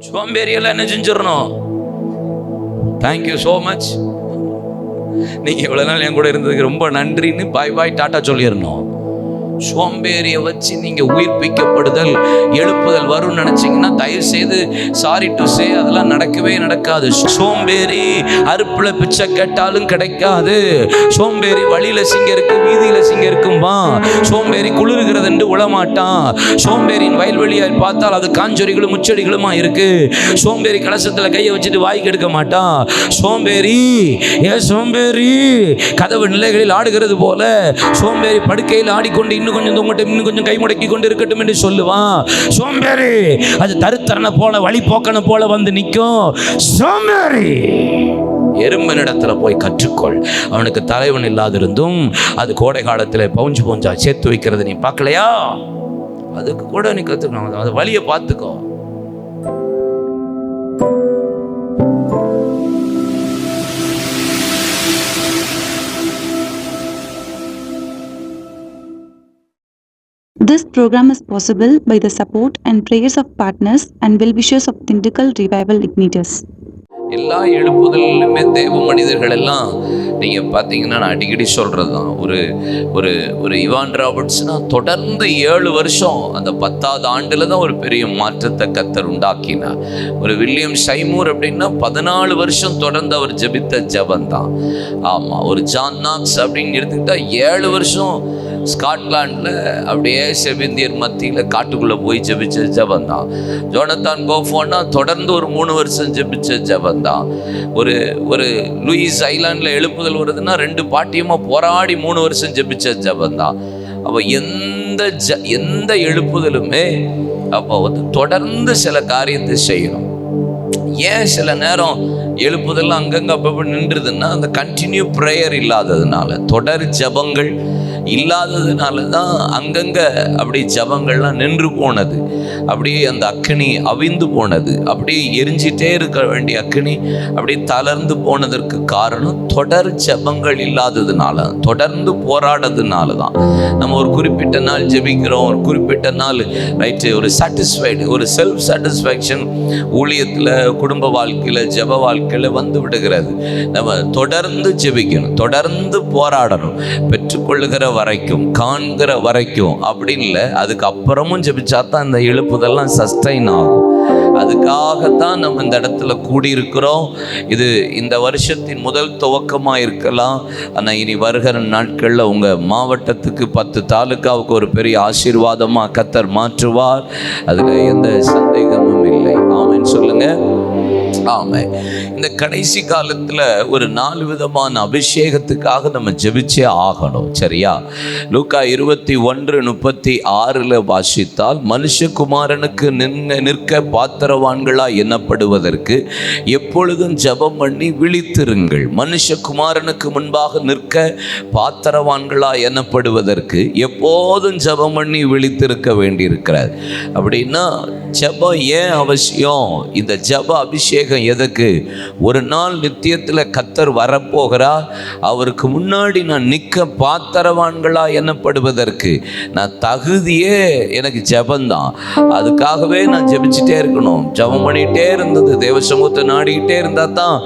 சோம்பேறியெல்லாம் என்ன செஞ்சிடணும்? Thank you so much, நீங்கள் இவ்வளோ நாள் என் கூட இருந்ததுக்கு ரொம்ப நன்றின்னு பாய் பாய் டாட்டா சொல்லிடணும். சோம்பேறியை வச்சு நீங்கள் உயிர்ப்பிக்கப்படுதல் எழுப்புதல் வரும்னு நினச்சிங்கன்னா தயவு செய்து சாரி டு சே அதெல்லாம் நடக்கவே நடக்காது. சோம்பேறி அறுப்பில் பிச்சை கேட்டாலும் கிடைக்காது. சோம்பேறி வழியில் சிங்கம் இருக்கு, வீதியில் சிங்கம் இருக்கும்பா. சோம்பேறி குளிர்கிறது என்று உளமாட்டான். சோம்பேறியின் வயல்வெளியாய் பார்த்தால் அது காஞ்சொரிகளும் முச்செடிகளுமா இருக்கு. சோம்பேறி கலசத்தில் கையை வச்சுட்டு வாய்க்கு எடுக்க மாட்டான். சோம்பேறி சோம்பேறி கதவு நிலைகளில் ஆடுகிறது போல சோம்பேறி படுக்கையில் ஆடிக்கொண்டு இன்னும் கொஞ்சம் தொங்கட்டும், இன்னும் கொஞ்சம் கை முடக்கி கொண்டு இருக்கட்டும் என்று சொல்லுவான். சோம்பேறி அது தருத்தரனை போல வழி போக்கனை போல வந்து நிற்கும். சோம்பேறி எறும்பனிடத்துல போய் கற்றுக்கொள். அவனுக்கு தலைவன் இல்லாதிருந்தும் அது கோடை காலத்தில் பவுஞ்சு பவுஞ்சா சேர்த்து வைக்கிறது நீ பார்க்கலையா? அதுக்கு கூட நீ கற்றுக்கணும். அது வழியை பார்த்துக்கோ. This program is possible by the support and prayers of partners and well-wishers of Thindikkal Revival Igniters. எல்லா எழுப்புதலுமே தேவ மனிதர்கள் எல்லாம் நீங்கள் பார்த்தீங்கன்னா நான் அடிக்கடி சொல்கிறது தான். ஒரு இவான் ராபர்ட்ஸ்னா தொடர்ந்து 7 வருஷம் அந்த 10வது ஆண்டில் தான் ஒரு பெரிய மாற்றத்தை கர்த்தர் உண்டாக்கினார். ஒரு வில்லியம் ஷைமூர் அப்படின்னா 14 வருஷம் தொடர்ந்து அவர் ஜெபித்த ஜெபந்தான். ஆமாம், ஒரு ஜான் நாக்ஸ் அப்படின்னு எடுத்துக்கிட்டால் 7 வருஷம் ஸ்காட்லாண்டில் அப்படியே செவிந்தியர் மத்தியில் காட்டுக்குள்ளே போய் ஜெபிச்ச ஜெபந்தான். ஜோனத்தான் கோஃபோன்னா தொடர்ந்து ஒரு 3 வருஷம் ஜெபிச்ச ஜெபந்தான். ஒரு லூயிஸ் ஐலாண்டில் எழுப்புதல் வருதுன்னா 2 பாட்டியமாக போராடி 3 வருஷம் ஜெபிச்ச ஜெபந்தான். அப்போ எந்த எழுப்புதலுமே அப்போ தொடர்ந்து சில காரியத்தை செய்யணும். ஏன் சில நேரம் எழுப்புதெல்லாம் அங்கங்கே அப்போ நின்றுதுன்னா அந்த கண்டினியூ ப்ரேயர் இல்லாததுனால, தொடர் ஜபங்கள் இல்லாததுனால தான் அங்கங்கே அப்படி ஜபங்கள்லாம் நின்று போனது. அப்படியே அந்த அக்கினி அவிந்து போனது. அப்படியே எரிஞ்சிட்டே இருக்க வேண்டிய அக்கினி அப்படியே தளர்ந்து போனதற்கு காரணம் தொடர் ஜபங்கள் இல்லாததுனால, தொடர்ந்து போராடுறதுனால தான். நம்ம ஒரு குறிப்பிட்ட நாள் ஜெபிக்கிறோம், ஒரு குறிப்பிட்ட நாள் ரைட்டு, ஒரு சாட்டிஸ்ஃபைடு, ஒரு செல்ஃப் சாட்டிஸ்ஃபேக்ஷன் ஊழியத்தில், குடும்ப வாழ்க்கையில், ஜப வாழ்க்கையில் வந்து விடுகிறது. நம்ம தொடர்ந்து ஜெபிக்கணும், தொடர்ந்து போராடணும், பெற்றுக்கொள்ளுகிற வரைக்கும், காண்கிற வரைக்கும் அப்படின்னு இல்லை. அதுக்கு அப்புறமும் ஜெபிச்சா தான் இந்த எழுப்புதெல்லாம் சஸ்டைன் ஆகும். அதுக்காகத்தான் நம்ம இந்த இடத்துல கூடியிருக்கிறோம். இது இந்த வருஷத்தின் முதல் துவக்கமாக இருக்கலாம். ஆனால் இனி வருகிற நாட்களில் உங்கள் மாவட்டத்துக்கு 10 தாலுக்காவுக்கு ஒரு பெரிய ஆசீர்வாதமாக கர்த்தர் மாற்றுவார். அதில் எந்த சந்தேகமும் இல்லை. ஆமென் சொல்லுங்க. ஆமாம், இந்த கடைசி காலத்தில் ஒரு 4 விதமான அபிஷேகத்துக்காக நம்ம ஜெபிச்சே ஆகணும். சரியா? லூக்கா 21:36 வாசித்தால், மனுஷகுமாரனுக்கு நிற்க பாத்திரவான்களாய் எண்ணப்படுவதற்கு எப்பொழுதும் ஜெபம் பண்ணி விழித்திருங்கள். மனுஷகுமாரனுக்கு முன்பாக நிற்க பாத்திரவான்களாய் எண்ணப்படுவதற்கு எப்போதும் ஜெபம் பண்ணி விழித்திருக்க வேண்டியிருக்கிறார். அப்படின்னா ஜெபம் ஏன் அவசியம்? இந்த ஜெப அபிஷேகம் எதுக்கு? ஒரு நாள் நித்தியத்தில் கர்த்தர் வரப்போகிறார். அவருக்கு முன்னாடி நான் நிற்க பாத்திரவான்களா எண்ணப்படுவதற்கு நான் தகுதியே எனக்கு ஜெபந்தான். அதுக்காகவே நான் ஜெபிச்சுட்டே இருக்கணும். ஜெபம் பண்ணிகிட்டே இருந்தது, தேவ சமூகத்தை நாடிக்கிட்டே இருந்தால் தான்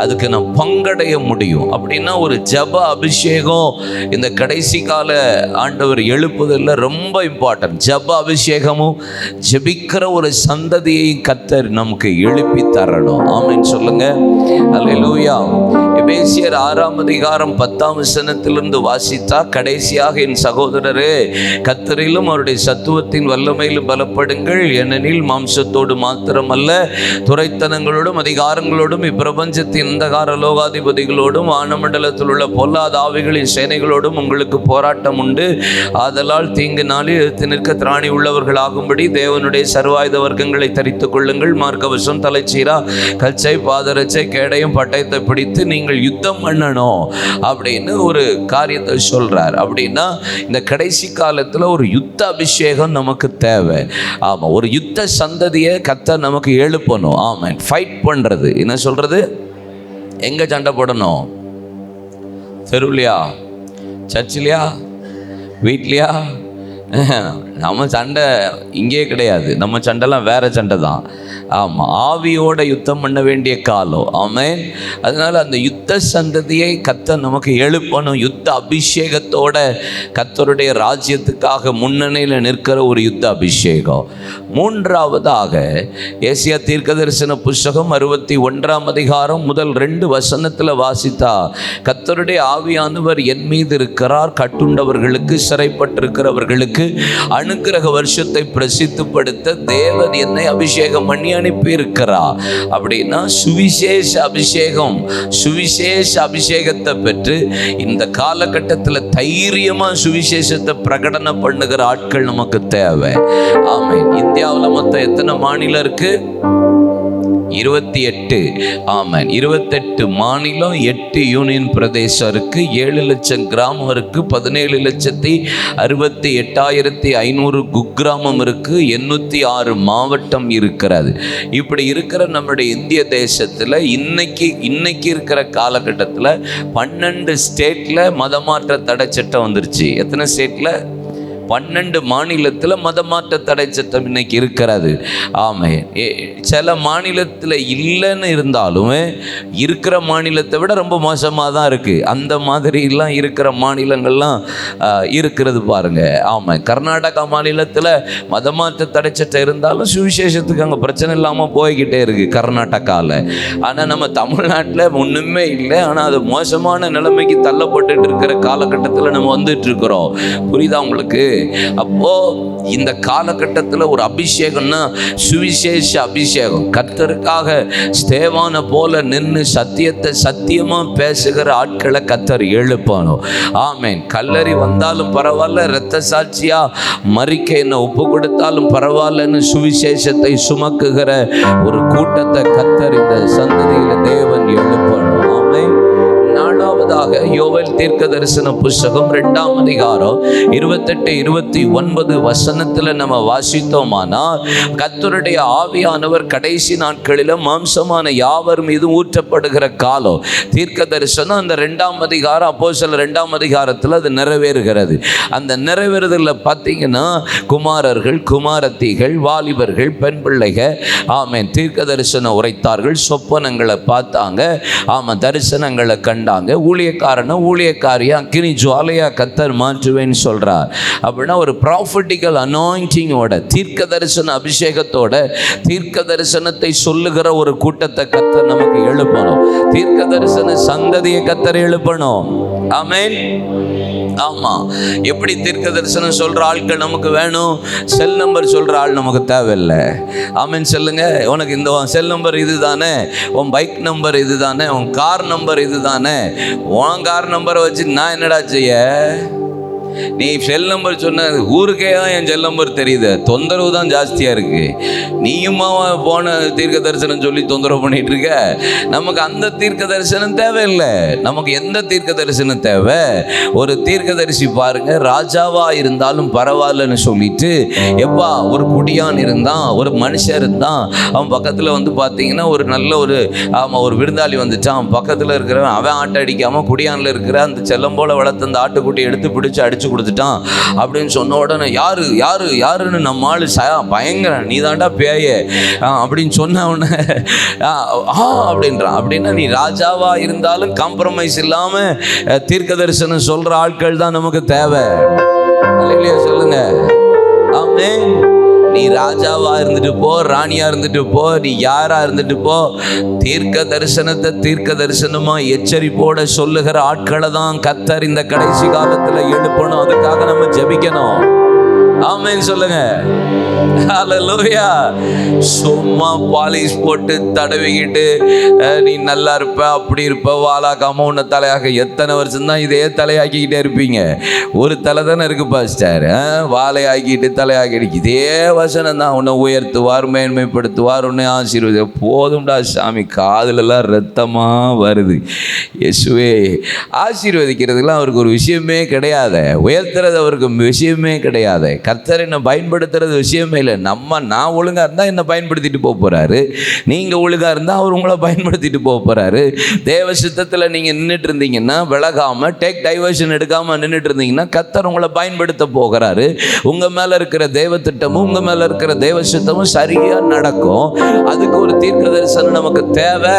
அதுக்கு நான் பங்கடைய முடியும். அப்படின்னா ஒரு ஜெப அபிஷேகம் இந்த கடைசி கால ஆண்டவர் எழுப்புதல்ல ரொம்ப இம்பார்ட்டன்ட். ஜெப அபிஷேகமும் ஜெபிக்கிற ஒரு சந்ததியை கர்த்தர் நமக்கு எழுப்பி தரணும். ஆமென் சொல்லுங்க. அல்லேலூயா. எபேசியர் 6ஆம் அதிகாரம் 10ஆம் வசனத்திலிருந்து வாசித்தா, கடைசியாக என் சகோதரரே, கர்த்தரிலும் அவருடைய சத்துவத்தின் வல்லமையிலும் பலப்படுங்கள். ஏனெனில் மாம்சத்தோடு மாத்திரமல்ல, துரைத்தனங்களோடும் அதிகாரங்களோடும் இப்பிரபஞ்சத்தின் அந்தகார லோகாதிபதிகளோடும் வானமண்டலத்தில் உள்ள பொல்லாத ஆவிகளின் சேனைகளோடும் உங்களுக்கு போராட்டம் உண்டு. ஆதலால் தீங்கு நாளில் எதிர்த்து நிற்க திராணி உள்ளவர்களாகும்படி தேவனுடைய சர்வாயுத வர்க்கங்களை தரித்துக் கொள்ளுங்கள். மார்க்கவசம், தலைச்சீரா, கச்சை, பாதரச்சை, கேடையும் பட்டயத்தை பிடித்து நீங்கள் யுத்தம் பண்ணணும் அப்படின்னு ஒரு காரியத்தை சொல்றார். அப்படின்னா இந்த கடைசி காலத்தில் ஒரு யுத்த அபிஷேகம் நமக்கு தேவை. ஆமா, ஒரு யுத்த சந்ததியை கர்த்தர் நமக்கு எழுப்பணும். ஆமா, ஃபைட் பண்றது. என்ன சொல்றது? எங்க சண்டை போடணும்? தெருவுலையா? சர்ச்சிலையா? வீட்லையா? நம்ம சண்டை இங்கே கிடையாது. நம்ம சண்டைலாம் வேற சண்டை தான். ஆமாம், ஆவியோட யுத்தம் பண்ண வேண்டிய காலம். ஆமென். அதனால் அந்த யுத்த சந்ததியை கர்த்தர் நமக்கு எழுப்பணும். யுத்த அபிஷேகத்தோட கர்த்தருடைய ராஜ்யத்துக்காக முன்னணியில் நிற்கிற ஒரு யுத்த அபிஷேகம். மூன்றாவதாக ஏசியா தீர்க்கதரிசன புஸ்தகம் 61 அதிகாரம் முதல் 2 வசனத்தில் வாசித்தா, கர்த்தருடைய ஆவியானவர் என் மீது இருக்கிறார், கட்டுண்டவர்களுக்கு, சிறைப்பட்டிருக்கிறவர்களுக்கு அனுக்கிரக வருஷத்தை பிரசித்தப்படுத்த தேவன் என்னை அபிஷேகம் பண்ணி அனுப்பி இருக்கிறார். அப்படின்னா சுவிசேஷ அபிஷேகம். சுவிசேஷ அபிஷேகத்தை பெற்று இந்த காலகட்டத்தில் தைரியமா சுவிசேஷத்தை பிரகடனம் பண்ணுகிற ஆட்கள் நமக்கு தேவை. ஆமென். இந்தியாவில் மொத்தம் எத்தனை மாநிலம் இருக்கு? 28. ஆமாம், 28 மாநிலம், 8 யூனியன் பிரதேசம் இருக்கு, 7 லட்சம் கிராமம் இருக்கு, 17,68,500 குக்கிராமம் இருக்கு, 806 மாவட்டம் இருக்கிறது. இப்படி இருக்கிற நம்முடைய இந்திய தேசத்தில் இன்னைக்கு இருக்கிற காலகட்டத்தில் 12 ஸ்டேட்ல மதமாற்ற தடை சட்டம் வந்துருச்சு. எத்தனை ஸ்டேட்ல? 12 மாநிலத்தில் மதமாற்ற தடை சட்டம் இன்னைக்கு இருக்கிறது. ஆமாம், சில மாநிலத்தில் இல்லைன்னு இருந்தாலும் இருக்கிற மாநிலத்தை விட ரொம்ப மோசமாக தான் இருக்குது. அந்த மாதிரிலாம் இருக்கிற மாநிலங்கள்லாம் இருக்கிறது பாருங்க. ஆமாம், கர்நாடகா மாநிலத்தில் மதமாற்ற தடை சட்டம் இருந்தாலும் சுவிசேஷத்துக்கு அங்கே பிரச்சனை இல்லாமல் போய்கிட்டே இருக்குது கர்நாடகாவில். ஆனால் நம்ம தமிழ்நாட்டில் ஒன்றுமே இல்லை. ஆனால் அது மோசமான நிலைமைக்கு தள்ளப்பட்டு இருக்கிற காலகட்டத்தில் நம்ம வந்துட்டு இருக்கிறோம். புரியுதா உங்களுக்கு? அப்போ இந்த காலகட்டத்தில் ஒரு அபிஷேகம்னா சுவிசேஷ அபிஷேகம். கர்த்தருக்காக ஸ்தேவானை போல நின்று சத்தியத்தை சத்தியமா பேசுகிற ஆட்களை கர்த்தர் எழுப்பணும். ஆமென். கல்லறி வந்தாலும் பரவாயில்ல, இரத்த சாட்சியா மரிக்க என்ன ஒப்பு கொடுத்தாலும் பரவாயில்லன்னு சுவிசேஷத்தை சுமக்குகிற ஒரு கூட்டத்தை கர்த்தர் இந்த சந்ததியில தேவன் எழுப்பணும். ஆமென். நாலாவதாக யோவேல் தீர்க்க தரிசன புஸ்தகம் 2 அதிகாரம் 28-29 வசனத்தில் நம்ம வாசித்தோமானால், கர்த்தருடைய ஆவியானவர் கடைசி நாட்களில் மாம்சமான யாவர் மீது ஊற்றப்படுகிற காலம். தீர்க்க தரிசனம் அந்த 2 அதிகாரம், அப்போஸ்தலர் 2 அதிகாரத்தில் அது நிறைவேறுகிறது. அந்த நிறைவேறுதலில் பார்த்தீங்கன்னா குமாரர்கள், குமாரத்திகள், வாலிபர்கள், பெண் பிள்ளைகள் ஆமென் தீர்க்க தரிசனம் உரைத்தார்கள், சொப்பனங்களை பார்த்தாங்க, ஆமாம் தரிசனங்களை கண்டாங்க. ஊழியக்காரனை ஊழியக்காரியா அக்கினி ஜுவாலையா கர்த்தர் மாற்றுவேன்னு சொல்றார். அப்படின்னா ஒரு ப்ராஃபட்டிக்கல் அனாயிண்டிங்கோட, தீர்க்க தரிசன அபிஷேகத்தோட தீர்க்க தரிசனத்தை சொல்லுகிற ஒரு கூட்டத்தை கர்த்தர் நமக்கு எழுப்பணும். தீர்க்க தரிசன சந்ததியை கர்த்தர் எழுப்பணும். ஆமென். ஆமா, எப்படி தீர்க்க தரிசனம் சொல்ற ஆட்கள் நமக்கு வேணும்? செல் நம்பர் சொல்ற ஆள் நமக்கு தேவையில்லை. ஆமென் சொல்லுங்க. உனக்கு இந்த செல் நம்பர் இது தானே, உன் பைக் நம்பர் இது தானே, உன் கார் நம்பர் இது தானே, உன் கார் நம்பரை வச்சு நான் என்னடா செய்ய? நீ செல் நம்பர் சொன்ன ஊருக்கே தான் என் செல் நம்பர் தெரியுது. தொந்தரவு தான் ஜாஸ்தியாக இருக்கு. நீயுமா போன தீர்க்க தரிசனம் சொல்லி தொந்தரவு பண்ணிட்டு இருக்க. நமக்கு அந்த தீர்க்க தரிசனம் தேவையில்லை. நமக்கு எந்த தீர்க்க தரிசனம் தேவை? ஒரு தீர்க்க தரிசி பாருங்க, ராஜாவா இருந்தாலும் பரவாயில்லன்னு சொல்லிட்டு, எப்பா ஒரு குடியான் இருந்தான், ஒரு மனுஷன் இருந்தான், அவன் பக்கத்தில் வந்து பார்த்தீங்கன்னா ஒரு நல்ல ஒரு ஒரு விருந்தாளி வந்துட்டான், அவன் பக்கத்தில் இருக்கிறவன் அவன் ஆட்டை அடிக்காமல் குடியானில் இருக்கிற அந்த செல்லம் போல வளர்த்து அந்த ஆட்டுக்குட்டி எடுத்து பிடிச்சி அடிச்சு கொடுத்துட்டான் அப்படின்னு சொன்ன உடனே யாருன்னு நம்ம ஆளு பயங்கர நீ தாண்டா பேய அப்படின்னு சொன்ன உடனே அப்படின்றான். அப்படின்னா நீ ராஜாவா இருந்தாலும் காம்ப்ரமைஸ் இல்லாம தீர்க்க தரிசனம் சொல்ற ஆட்கள் தான் நமக்கு தேவை. இல்லையா சொல்லுங்க. ஆமென். நீ ராஜாவா இருந்துட்டு போ, ராணியா இருந்துட்டு போ, நீ யாரா இருந்துட்டு போ, தீர்க்க தரிசனத்தை தீர்க்க தரிசனமா எச்சரிப்போட சொல்லுகிற ஆட்களை தான் கர்த்தர் இந்த கடைசி காலத்துல எழுப்பணும். அதுக்காக நம்ம ஜெபிக்கணும். ஆமென் சொல்லுங்க. ஹல்லேலூயா. சும்மா பாலிஷ் போட்டு தடவிக்கிட்டு நீ நல்லா இருப்ப, அப்படி இருப்ப, வாலாக்காம உன்னை தலையாக எத்தனை வருஷம் தான் இதே தலையாக்கிக்கிட்டே இருப்பீங்க? ஒரு தலை தானே இருக்கு பாஸ்டர். வாழையாக்கிட்டு தலையாக்கிட்டு இதே வசனம் தான். உன்னை உயர்த்துவார், மேன்மைப்படுத்துவார், உன்னை ஆசீர்வதி. போதும்டா சாமி, காதுலெல்லாம் ரத்தமாக வருது. இயேசுவே ஆசீர்வதிக்கிறதுலாம் அவருக்கு ஒரு விஷயமே கிடையாது. உயர்த்துறது அவருக்கு விஷயமே கிடையாது. கர்த்தர் என்ன பயன்படுத்துறது விஷயமே இல்லை. நான் ஒழுங்காக இருந்தால் என்ன பயன்படுத்திட்டு போக போகிறாரு, நீங்கள் ஒழுங்காக இருந்தால் அவர் உங்களை பயன்படுத்திட்டு போக போகிறாரு. தேவ சித்தத்தில் நீங்கள் நின்றுட்டு இருந்தீங்கன்னா, விலகாமல் டேக் டைவர்ஷன் எடுக்காமல் நின்றுட்டு இருந்தீங்கன்னா, கர்த்தர் உங்களை பயன்படுத்த போகிறாரு. உங்கள் மேலே இருக்கிற தேவ திட்டமும் உங்கள் மேலே இருக்கிற தேவ சித்தமும் சரியாக நடக்கும். அதுக்கு ஒரு தீர்க்க தரிசனம் நமக்கு தேவை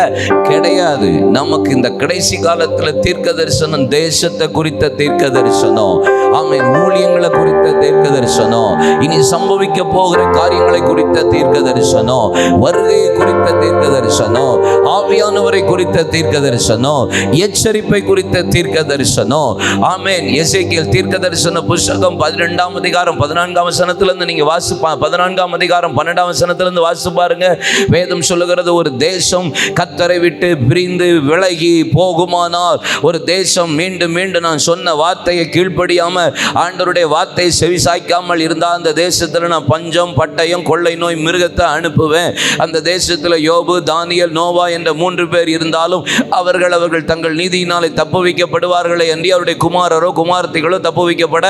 கிடையாது. நமக்கு இந்த கடைசி காலத்தில் தீர்க்க தரிசனம், தேசத்தை குறித்த தீர்க்க தரிசனம், ஆமென், ஊழியங்களை குறித்த தீர்க்க தரிசனம், இனி சம்பவிக்க போகிற காரியங்களை குறித்த தீர்க்க தரிசனம், வருகையை குறித்த தீர்க்க தரிசனம், ஆவியானவரை குறித்த தீர்க்க தரிசனம், எச்சரிப்பை குறித்த தீர்க்க தரிசனம். ஆமென். எசேக்கியேல் தீர்க்க தரிசன புத்தகம் 12ஆம் அதிகாரம் 14ஆம் வசனத்திலிருந்து நீங்க வாசி 14ஆம் அதிகாரம் 12ஆம் வசனத்திலிருந்து வாசி பாருங்க. வேதம் சொல்லுகிறது, ஒரு தேசம் கர்த்தரை விட்டு பிரிந்து விலகி போகுமானால், ஒரு தேசம் மீண்டும் மீண்டும் நான் சொன்ன வார்த்தையை கீழ்ப்படியாம ஆண்டவருடைய வார்த்தையை செவிசாய்க்காமல் இருந்தால், அந்த தேசத்தில் நான் பஞ்சம், பட்டயம், கொள்ளை நோய், மிருகத்தை அனுப்புவேன். அந்த தேசத்தில் யோபு, தானியேல், நோவா என்ற 3 பேர் இருந்தாலும் அவர்கள் தங்கள் நீதியினாலே தப்புவிக்கப்படுவார்களே என்று அவருடைய குமாரரோ குமாரத்திகளோ தப்புவிக்கப்பட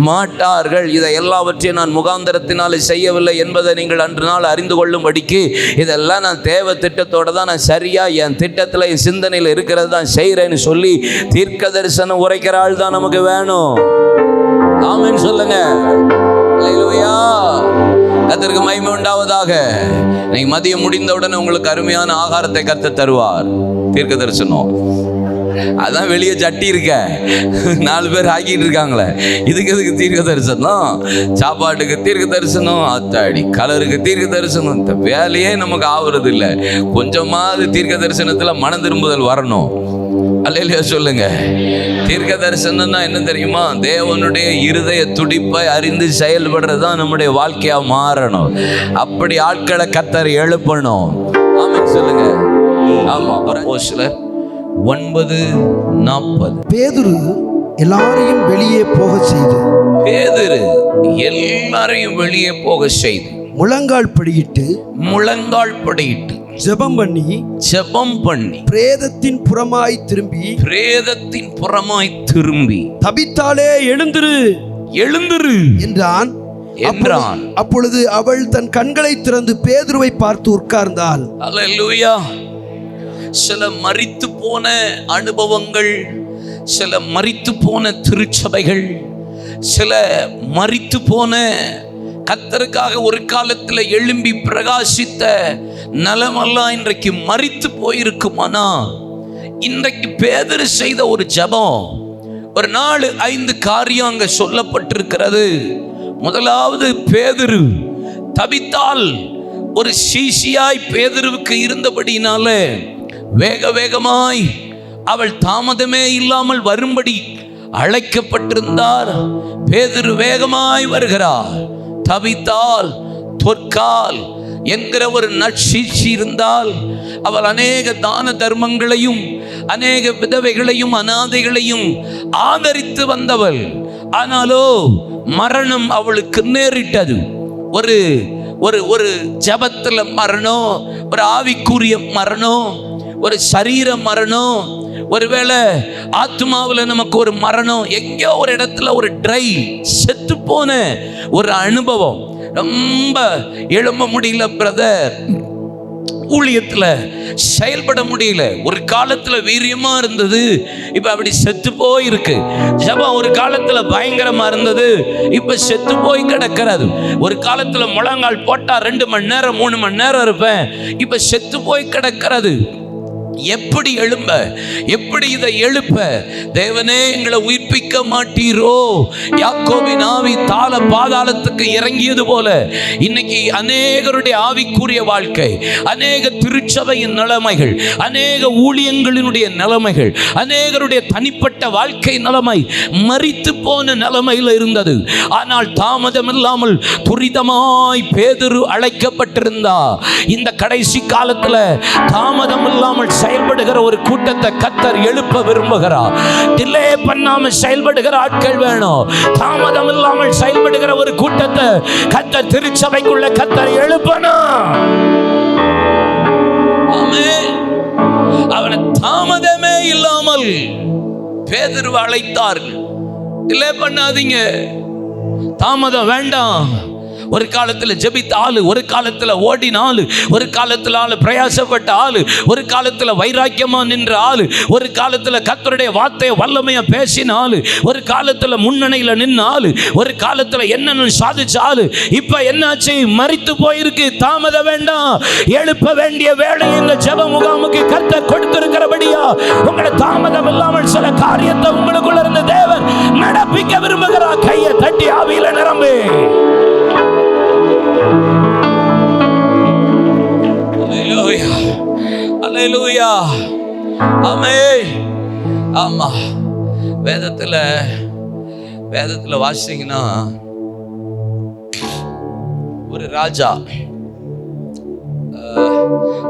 மாட்டார்கள். இதை எல்லாவற்றையும் நான் முகாந்தரத்தினாலே செய்யவில்லை என்பதை நீங்கள் அன்று நாள் அறிந்து கொள்ளும்படிக்கு இதெல்லாம் நான் தேவ திட்டத்தோடு தான், நான் சரியாக என் திட்டத்தில் என் சிந்தனையில் இருக்கிறது தான் செய்கிறேன்னு சொல்லி தீர்க்க தரிசனம் உரைக்கிற ஆள் தான் நமக்கு வேணும். ஆமென் சொல்லுங்க. அல்லேலூயா. கர்த்தருக்கு மகிமை உண்டாவதாக. இன்னைக்கு மதியம் முடிந்தவுடனே உங்களுக்கு அருமையான ஆகாரத்தை கர்த்தர் தருவார். தீர்க்க தரிசனம் அதான் வெளியே சட்டி இருக்க 4 பேர் ஆக்கிட்டு இருக்காங்களே, இதுக்கு எதுக்கு தீர்க்க தரிசனம்? சாப்பாட்டுக்கு தீர்க்க தரிசனம், அத்தாடி கலருக்கு தீர்க்க தரிசனம். இந்த வேலையே நமக்கு ஆகுறது இல்லை. கொஞ்சமாவது தீர்க்க தரிசனத்தில் மனம் திரும்புதல் வரணும். அல்லேலூயா சொல்லுங்க. தீர்க்க தரிசனம்னா என்ன தெரியுமா? தேவனுடைய இருதய துடிப்பை அறிந்து செயல்படுறது தான் நம்முடைய வாழ்க்கையா மாறணும். அப்படி ஆட்களை கர்த்தர் எழுப்பணும். ஆமென் சொல்லுங்க. ஆமா. அப்போஸ்தலர் 9:40. பேதுரு எல்லாரையும் வெளியே போக செய்து போக செய்து முழங்கால் படியிட்டு ஜெபம் பண்ணி பிரேதத்தின் புறமாய் திரும்பி தபித்தாலே எழுந்திரு என்றான். அப்பொழுது அவள் தன் கண்களை திறந்து பேதுருவை பார்த்து உட்கார்ந்தாள். அல்லேலூயா. சில மரித்து போன அனுபவங்கள், சில மரித்து போன திருச்சபைகள், சில மரித்து போன கர்த்தருக்காக ஒரு காலத்தில் எழும்பி பிரகாசித்த நலமெல்லாம் இன்றைக்கு மரித்து போயிருக்குமானா, இன்றைக்கு பேதுரு செய்த ஒரு ஜெபம், ஒரு 4-5 காரியம் அங்க சொல்லப்பட்டிருக்கிறது. முதலாவது, பேதுரு தபித்தால் ஒரு சீசியாய் பேதுருவுக்கு இருந்தபடினால வேகமாய் அவள் தாமதமே இல்லாமல் வரும்படி அழைக்கப்பட்டிருந்தார். பேதுரு வேகமாய் வருகிறார். தபித்தால் தொற்கால் என்கிற ஒரு நற்சீச்சி இருந்தால் அவள் அநேக தான தர்மங்களையும் அநேக விதவைகளையும் அனாதைகளையும் ஆதரித்து வந்தவள். ஆனாலோ மரணம் அவளுக்கு நேரிட்டது. ஒரு ஒரு ஒரு ஜபத்துல மரணம், ஒரு ஆவிக்குரிய மரணம், ஒரு சரீர மரணம், ஒருவேளை ஆத்மாவில் நமக்கு ஒரு மரணம், எங்கேயோ ஒரு இடத்துல ஒரு ட்ரை செத்து போன ஒரு அனுபவம். ரொம்ப எழும்ப முடியல பிரதர், ஊழியத்தில் செயல்பட முடியல. ஒரு காலத்தில் வீரியமா இருந்தது, இப்ப அப்படி செத்து போயிருக்கு. ஜெபம் ஒரு காலத்துல பயங்கரமா இருந்தது, இப்ப செத்து போய் கிடக்கிறது. ஒரு காலத்துல முழங்கால் போட்டா 2 மணி நேரம் 3 மணி நேரம் இருப்பேன், இப்ப செத்து போய் கிடக்கிறது. எப்படி எழும்ப, எப்படி இதை எழுப்ப? தேவனே எங்களை உயிர்ப்பிக்க மாட்டீரோ? யாக்கோபின் ஆவி தாள பாதாளத்துக்கு இறங்கியது போல இன்னைக்கு அநேகருடைய ஆவிக்குரிய வாழ்க்கை, அநேக திருச்சபையின் நிலைமைகள், அநேக ஊழியங்களினுடைய நிலைமைகள், அநேகருடைய தனிப்பட்ட வாழ்க்கை நிலைமை மரித்து போன நிலைமையில் இருந்தது. ஆனால் தாமதம் இல்லாமல் துரிதமாய் பேதுரு அழைக்கப்பட்டிருந்தா, இந்த கடைசி காலத்தில் தாமதம் இல்லாமல் செயல்படுகிற ஒரு கூட்டத்தை கர்த்தர் எழுப்ப விரும்புகிறார். டிலே பண்ணாம செயல்படுகிற ஆட்கள் வேணும். தாமதம் இல்லாமல் செயல்படுகிற ஒரு கூட்டத்தை கர்த்தர் திருச்சபைக்குள்ள கர்த்தர் எழுப்பணும். ஆமென். அவனை தாமதமே இல்லாமல் பேதுருவை அழைத்தார்கள். டிலே பண்ணாதீங்க. தாமதம் வேண்டாம். ஒரு காலத்துல ஜெபித்த ஆளு, ஒரு காலத்துல ஓடின ஆளு, ஒரு காலத்துல ஆளு பிரயாசப்பட்ட ஆளு, ஒரு காலத்துல வைராக்கியமா நின்ற ஆளு, ஒரு காலத்துல கர்த்தருடைய வார்த்தையை வல்லமையா பேசின ஆளு, ஒரு காலத்துல முன்னணியில நின்ன ஆளு, ஒரு காலத்துல என்னன்னு சாதிச்ச ஆளு, இப்ப என்னாச்சு? மரித்து போயிருக்கு. தாமதம் வேண்டாம். எழுப்ப வேண்டிய வேலை இந்த ஜெப முகாமுக்கு கர்த்தர் கொடுத்திருக்கிறபடியா உங்களை தாமதம் இல்லாமல் சில காரியத்தை உங்களுக்குள்ள இருந்த தேவன் நடப்பிக்க விரும்புகிறார். கையை தட்டி ஆவியில நிரம்பு. அல்லேலூயா, அல்லேலூயா, ஆமென். ஆமா, வேதத்துல வாசிங்கன்னா ஒரு ராஜா,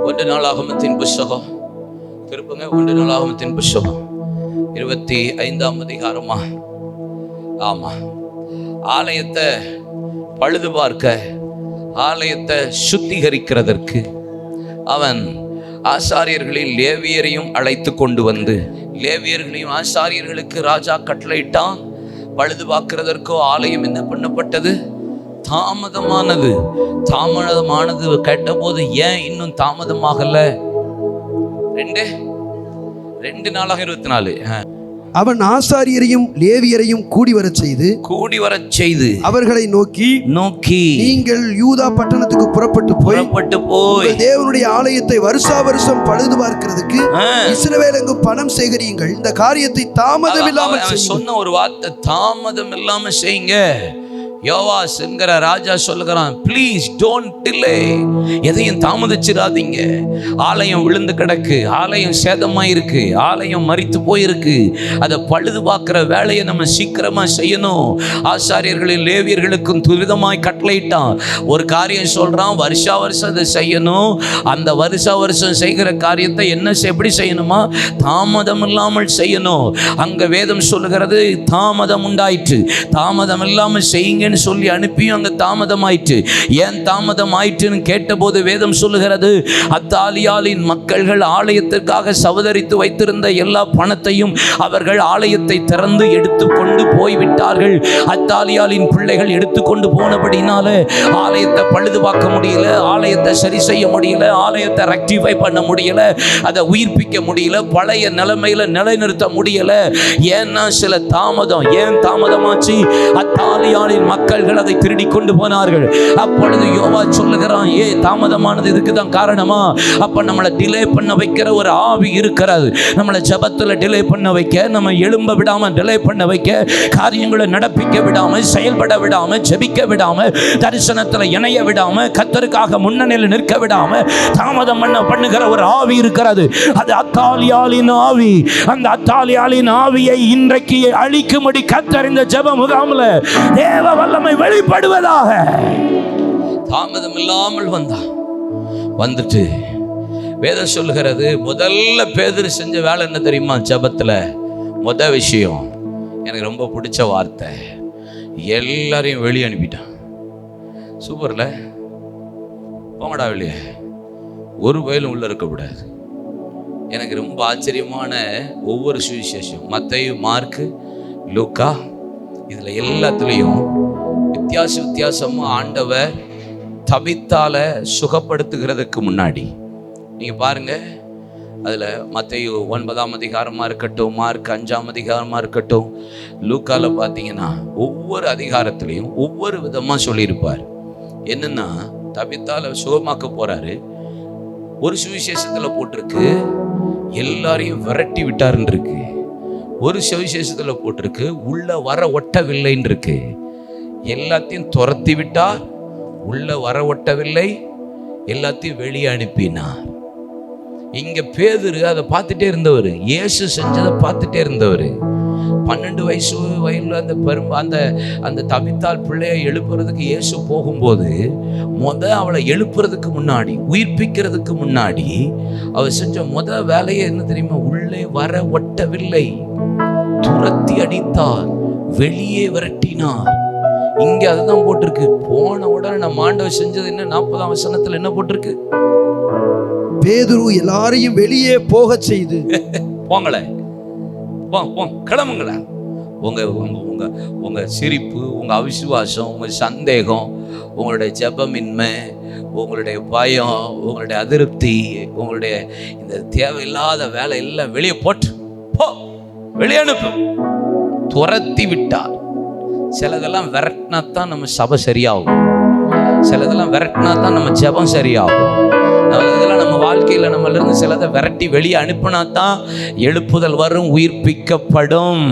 1 நாளாகமத்தின் புஸ்தகம் திருப்புங்க, 1 நாளாகமத்தின் புஸ்தகம் 25ஆம் அதிகாரமா. ஆமா, ஆலயத்தை பழுது பார்க்க, ஆலயத்தை சுத்திகரிக்கிறதற்கு அவன் ஆசாரியர்களில் லேவியரையும் அழைத்து கொண்டு வந்து, லேவியர்களையும் ஆசாரியர்களுக்கு ராஜா கட்டளையிட்டான். பழுது பார்க்கிறதற்கோ ஆலயம் என்ன பண்ணப்பட்டது? தாமதமானது. கேட்டபோது ஏன் இன்னும் தாமதமாகல? 2 நாளாக 24. அவன் ஆசாரியரையும் லேவியரையும் கூடி வரச் செய்து அவர்களை நோக்கி நீங்கள் யூதா பட்டணத்துக்கு புறப்பட்டு போய் தேவனுடைய ஆலயத்தை வருஷா வருஷம் பழுது பார்க்கிறதுக்கு இஸ்ரவேல் எங்கும் பணம் சேகரியுங்கள். இந்த காரியத்தை தாமதம் இல்லாமல் சொன்ன ஒரு வார்த்தை, தாமதம் இல்லாம செய்யுங்க. யோவாஸ் என்கிற ராஜா சொல்லுகிறான், ப்ளீஸ் டோன்ட் டிலே. எதையும் தாமதிச்சிடாதீங்க. ஆலயம் விழுந்து கிடக்கு, ஆலயம் சேதமாயிருக்கு, ஆலயம் மரித்து போயிருக்கு. அதை பழுது பார்க்கிற வேலையை நம்ம சீக்கிரமா செய்யணும். ஆசாரியர்களின் லேவியர்களுக்கும் துரிதமாய் கட்டளையிட்டான். ஒரு காரியம் சொல்றான், வருஷா வருஷம் அதை செய்யணும். அந்த வருஷா வருஷம் செய்கிற காரியத்தை எப்படி செய்யணுமா? தாமதம் இல்லாமல் செய்யணும். அங்க வேதம் சொல்லுகிறது, தாமதம் உண்டாயிற்று. தாமதம் இல்லாமல் செய்யுங்க சொல்லி அனுப்பியும் அங்க தாமதம் ஆயிற்று. ஏன் தாமதம் ஆயிற்றுன்னு கேட்டபோது வேதம் சொல்லுகிறது, அத்தாலியாலின் மக்கள்கள் ஆலயத்திற்காக சவதரித்து வைத்திருந்த எல்லா பணத்தையும் அவர்கள் ஆலயத்தை திறந்து எடுத்துக்கொண்டு போய்விட்டார்கள். அத்தாலியாலின் பிள்ளைகள் எடுத்துக்கொண்டு போனபடினால ஆலயத்தை பழுது பார்க்க முடியல, ஆலயத்தை சரி செய்ய முடியல, ஆலயத்தை ரெக்டிஃபை பண்ண முடியல, அதை உயிர்ப்பிக்க முடியல, பழைய நிலைமையில நிலைநிறுத்த முடியல. ஏன்னா சில தாமதம். ஏன் தாமதமாச்சு? அத்தாலியாலின் மக்கள்கள் அதை திருடி கொண்டு போனார்கள். அப்பொழுது யோவா சொல்லுகிறான், தாமதமானது இதுக்கு தான் காரணமா? அப்ப நம்மளை டிலே பண்ண வைக்கிற ஒரு ஆவி இருக்கிறது. நம்மளை ஜெபத்துல டிலே பண்ண வைக்க, நம்ம எழும்ப விடாம டிலே பண்ண வைக்க, காரியங்களை நடப்பிக்க விடாம, செயல்பட விடாம, ஜெபிக்க விடாம, தரிசனத்துல இணைய விடாம, கர்த்தருக்காக முன்னணியில் நிற்க விடாம தாமதம் பண்ணுகிற ஒரு ஆவி இருக்கிறது. அது அத்தாலியாலின் ஆவி. அந்த அத்தாலியாலின் ஆவியை இன்றைக்கு அழிக்கும்படி கர்த்தர் இந்த ஜெப முகாமில் தேவ வல்லமை வெளிப்படுவதாக. தாமதம் இல்லாமல் வந்துட்டு வேதம் சொல்லுகிறது, முதல்ல பேதுரு செஞ்ச வேலை என்ன தெரியுமா? ஜெபத்துல முதல் விஷயம் எனக்கு ரொம்ப பிடிச்ச வார்த்தை, எல்லாரையும் வெளியே அனுப்பிட்டான். சூப்பர்ல, போங்கடா வெளியே, ஒரு வயலும் உள்ள இருக்கக்கூடாது. எனக்கு ரொம்ப ஆச்சரியமான ஒவ்வொரு சுவிசேஷம், மத்தேயு, மார்க்கு, லூக்கா, இதுல எல்லாத்துலேயும் வித்தியாசமா ஆண்டவர் தபித்தால சுகப்படுத்துகிறதுக்கு முன்னாடி நீங்க பாருங்க, அதுல மத்தேயு 9ஆம் அதிகாரமா இருக்கட்டும், மார்க் 5ஆம் அதிகாரமா இருக்கட்டும், லூக்கால பார்த்தீங்கன்னா ஒவ்வொரு அதிகாரத்திலையும் ஒவ்வொரு விதமா சொல்லியிருப்பார். என்னன்னா, தபித்தால சுகமாக்க போறாரு. ஒரு சுவிசேஷத்துல போட்டிருக்கு எல்லாரையும் விரட்டி விட்டாருன்னு இருக்கு. ஒரு சுவிசேஷத்துல போட்டிருக்கு உள்ள வர ஒட்டவில்லைன்னு இருக்கு. எல்லாத்தையும் துரத்தி விட்டார், உள்ள வர ஒட்டவில்லை, எல்லாத்தையும் வெளியே அனுப்பினார். இங்க பேதுரு அதை பார்த்துட்டே இருந்தவர், இயேசு செஞ்சதை பார்த்துட்டே இருந்தவர். 12 வயசுல அந்த தபித்தாள் பிள்ளையை எழுப்புறதுக்கு இயேசு போகும்போது அவளை எழுப்புறதுக்கு முன்னாடி, உயிர்ப்பிக்கிறதுக்கு முன்னாடி அவர் செஞ்ச வேலையை என்ன தெரியுமா? உள்ளே வர ஒட்டவில்லை, துரத்தி அடித்தார், வெளியே விரட்டினார். இங்க அதுதான் போட்டிருக்கு. போன உடனே நம்ம ஆண்டவர் செஞ்சது என்ன? 40ஆம் வசனத்துல என்ன போட்டிருக்கு? பேதுரு எல்லாரையும் வெளியே போக செய்து, போங்களே, கிளம்புங்களேன், உங்கள் சிரிப்பு, உங்கள் அவிசுவாசம், உங்கள் சந்தேகம், உங்களுடைய ஜெபமின்மை, உங்களுடைய பயம், உங்களுடைய அதிருப்தி, உங்களுடைய இந்த தேவையில்லாத வேலை எல்லாம் வெளியே போட்டு வெளியே அனுப்பு. துரத்தி விட்டார். சிலதெல்லாம் விரட்டினா தான் நம்ம சபை சரியாகும். சிலதெல்லாம் விரட்டினா தான் நம்ம ஜெபம் சரியாகும். இதெல்லாம் நம்ம வாழ்க்கையில் நம்மளிருந்து சிலதை விரட்டி வெளியே அனுப்பினா தான் எழுப்புதல் வரும், உயிர்ப்பிக்கப்படும்.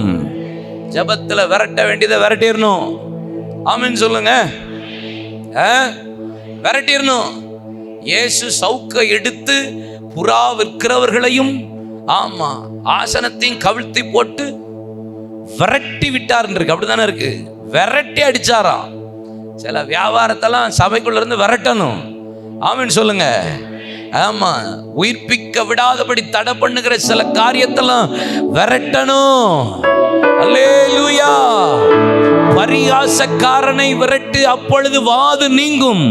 ஜெபத்தில் விரட்ட வேண்டியதை விரட்டிடணும். ஆமென் சொல்லுங்க. விரட்டிடணும். இயேசு சவுக்க எடுத்து புறா விற்கிறவர்களையும் ஆசனத்தையும் கவிழ்த்தி போட்டு விரட்டி விட்டார் இருக்கு. அப்படித்தானே இருக்கு. விரட்டி அடிச்சாரா. சில வியாபாரத்தெல்லாம் சபைக்குள்ள இருந்து விரட்டணும். ஆமென் சொல்லுங்க. ஆமா, உயிர்ப்பிக்க விடாதபடி தடை பண்ணுகிற சில காரியத்தெல்லாம் விரட்டணும். அல்லேலூயா. பரியாசக்காரனை விரட்டு, அப்பொழுது வாது நீங்கும்.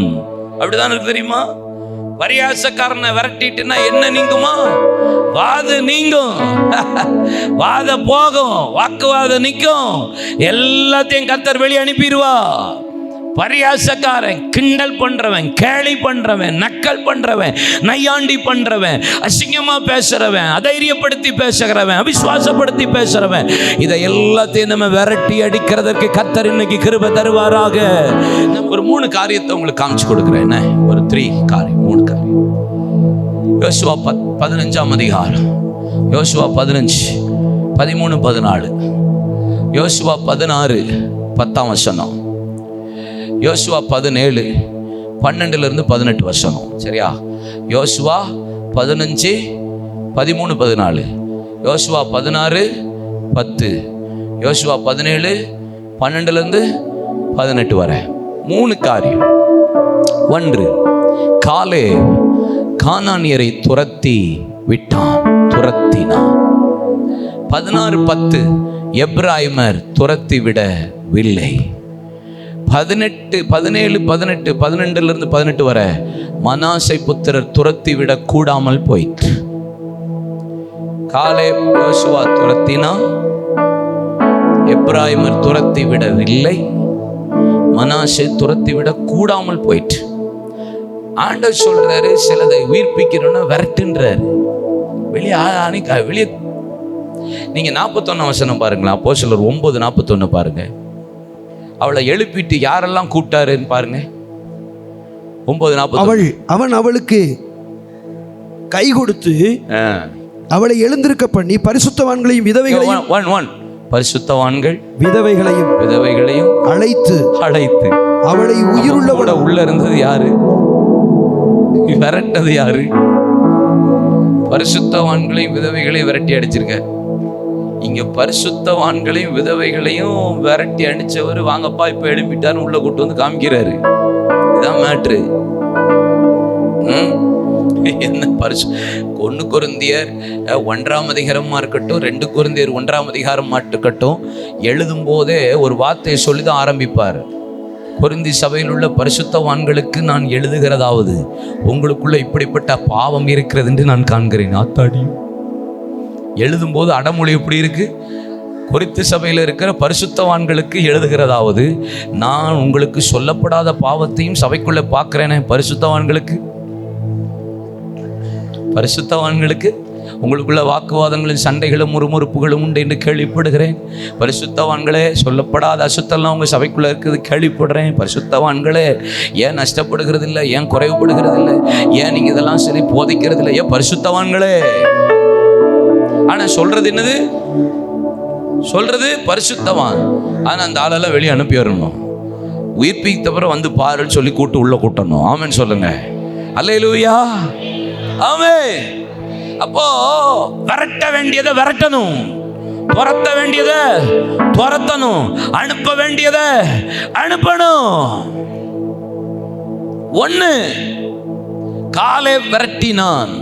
அப்படிதான் இருக்கு தெரியுமா? பரியாசக்காரனை விரட்டிட்டுனா என்ன நீங்குமா? வாது நீங்கும். வாத போகும், வாக்குவாதம் நிற்கும். எல்லாத்தையும் கர்த்தர் வெளியே அனுப்பிடுவா. பரியாசக்காரன், கிண்டல் பண்றவன், கேலி பண்றவன், நக்கல் பண்றவன், நையாண்டி பண்றவன், அசிங்கமா பேசுறவன், அதைரியப்படுத்தி பேசுகிறவன், அவிசுவாசப்படுத்தி பேசுறவன், இதை எல்லாத்தையும் நம்ம விரட்டி அடிக்கிறதற்கு கர்த்தர் இன்னைக்கு கிருபை தருவாராக. ஒரு 3 காரியத்தை உங்களுக்கு காமிச்சு கொடுக்குறேன். ஒரு 3 காரியம், 3 காரியம். யோசுவா 15ஆம் அதிகாரம், யோசுவா 15, 13, 14, யோசுவா 16, 10ஆம் வசனம், யோசுவா 17, 12 - 18 வசனம். சரியா? யோசுவா 15, 13, 14, யோசுவா 16, 10, யோசுவா 17, 12 - 18 வரை 3 காரியம். 1, காலேப் கானானியரை துரத்தி விட்டான், துரத்தினான். 16, 10 எப்ராயிமர் துரத்தி விடவில்லை. 17, 18, 12 - 18 வரை மனாசை புத்திரர் துரத்தி விட கூடாமல் போயிற்று. காலேப் யோசுவா துரத்தினா, எப்ராயிமர் துரத்தி விடவில்லை, மனாசை துரத்தி விட கூடாமல் போயிற்று. ஆண்டவர் சொல்றாரு, சிலதை உயிர்ப்பிக்கணும்னா விரட்டுன்றாரு. வெளியே நீங்க 41 வசனம் பாருங்களா. அப்போஸ்தலர் 9:41 பாருங்க. அவளை எழுப்பிட்டு யாரெல்லாம் கூப்பிட்டாருன்னு பாருங்க. 9:40. அவன் அவளுக்கு கை கொடுத்து அவளை எழுந்திருக்க பண்ணி பரிசுத்தவான்களையும் விதவைகளையும் பரிசுத்தவான்கள் விதவைகளையும் அழைத்து அவளை உயிருள்ளவட உள்ள இருந்தது யாரு? விரட்டது யாரு? பரிசுத்தவான்களையும் விதவைகளையும் விரட்டி அடிச்சிருக்க. இங்க பரிசுத்தவான்களையும் விதவைகளையும் விரட்டி அடிச்சவர், வாங்கப்பா இப்ப எழுப்பிட்டாரு, உள்ள கூட்டு வந்து காமிக்கிறாரு. இதான் மேட்ரு. என்ன 1 கொரிந்தியர் 1ஆம் அதிகாரமா இருக்கட்டும், 2 கொரிந்தியர் 1ஆம் அதிகாரமா இருக்கட்டும், எழுதும் போதே ஒரு வார்த்தையை சொல்லிதான் ஆரம்பிப்பார். கொரிந்தி சபையில் உள்ள பரிசுத்தவான்களுக்கு நான் எழுதுகிறதாவது, உங்களுக்குள்ள இப்படிப்பட்ட பாவம் இருக்கிறது என்று நான் காண்கிறேன். ஆத்தாடி, எழுதும்போது அடமொழி எப்படி இருக்கு? கொரிந்து சபையில் இருக்கிற பரிசுத்தவான்களுக்கு எழுதுகிறதாவது, நான் உங்களுக்கு சொல்லப்படாத பாவத்தையும் சபைக்குள்ள பார்க்கிறேனே. பரிசுத்தவான்களுக்கு உங்களுக்குள்ள வாக்குவாதங்களும் சண்டைகளும் முறுமுறுப்புகளும் உண்டு என்று கேள்விப்படுகிறேன். பரிசுத்தவான்களே, சொல்லப்படாத அசுத்தெல்லாம் உங்கள் சபைக்குள்ளே இருக்குது கேள்விப்படுறேன். பரிசுத்தவான்களே, ஏன் நஷ்டப்படுகிறது இல்லை? ஏன் குறைவுபடுகிறது இல்லை? ஏன் நீங்கள் இதெல்லாம் சரி போதிக்கிறது இல்லை? ஏன் பரிசுத்தவான்களே? ஆனால் சொல்றது என்னது? சொல்றது பரிசுத்தவான். ஆனால் அந்த ஆளெல்லாம் வெளியே அனுப்பி வரணும். உயிர்ப்பித்த பிறகு வந்து பாருன்னு சொல்லி கூட்டு உள்ள கூட்டணும். ஆமென் சொல்லுங்க. அல்லேலூயா. ஆமென். அப்போ விரட்ட வேண்டியதை விரட்டணும், துரத்த வேண்டியதை துரத்தணும், அனுப்ப வேண்டியதை அனுப்பணும். 1, காலேப் விரட்டினான்,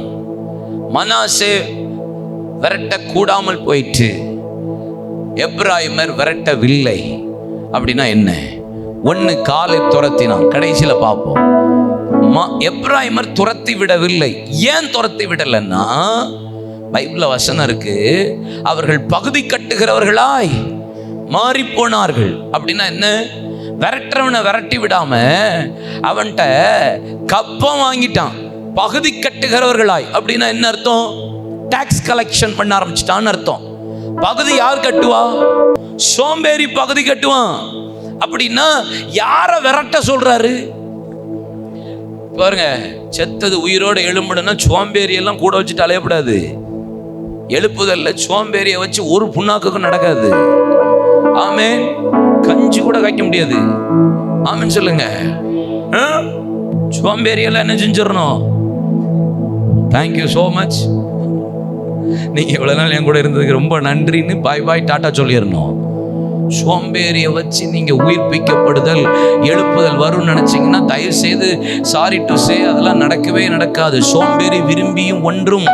மனாசே விரட்ட கூடாமல் போயிற்று, எப்ராயிமர் விரட்டவில்லை. அப்படின்னா என்ன? 1, காலேப் துரத்தினான். கடைசியில் பார்ப்போம். எப்ராயிமர் துரத்தி விடவில்லை. ஏன் துரத்தி விடலைன்னா, பைபிள்ல வசனம் இருக்கு, அவர்கள் பகுதி கட்டுகிறவர்களாய் மாறி போனார்கள். அப்படின்னா என்ன? விரட்டுறவனை விரட்டி விடாம அவன்கிட்ட கப்பம் வாங்கிட்டான். பகுதி கட்டுகிறவர்களாய். அப்படின்னா என்ன அர்த்தம்? டாக்ஸ் கலெக்ஷன் பண்ண ஆரம்பிச்சிட்டான்னு அர்த்தம். பகுதி யார் கட்டுவா? சோம்பேறி பகுதி கட்டுவான். அப்படின்னா யார விரட்ட சொல்றாரு பாருங்க. செத்தது உயிரோட எழும்புனா சோம்பேறி எல்லாம் கூட வச்சுட்டு அலையப்படாது. எழுப்புதல்ல சோம்பேறியை வச்சு ஒரு புண்ணாக்குக்கும் நடக்காது. ஆமென். கஞ்சி கூட காய்க்க முடியாது. ஆமென் சொல்லுங்க. சோம்பேறியெல்லாம் என்ன செஞ்சிடணும்? தேங்க்யூ ஸோ மச், நீங்க இவ்வளவு நாள் என் கூட இருந்ததுக்கு ரொம்ப நன்றின்னு பாய் பாய் டாட்டா சொல்லிடணும். சோம்பேறியை வச்சு நீங்க உயிர்ப்பிக்கப்படுதல் எழுப்புதல் வரும்னு நினைச்சீங்கன்னா தயவு செய்து சாரி டு சே அதெல்லாம் நடக்கவே நடக்காது. சோம்பேறி விரும்பியும் ஒன்றும்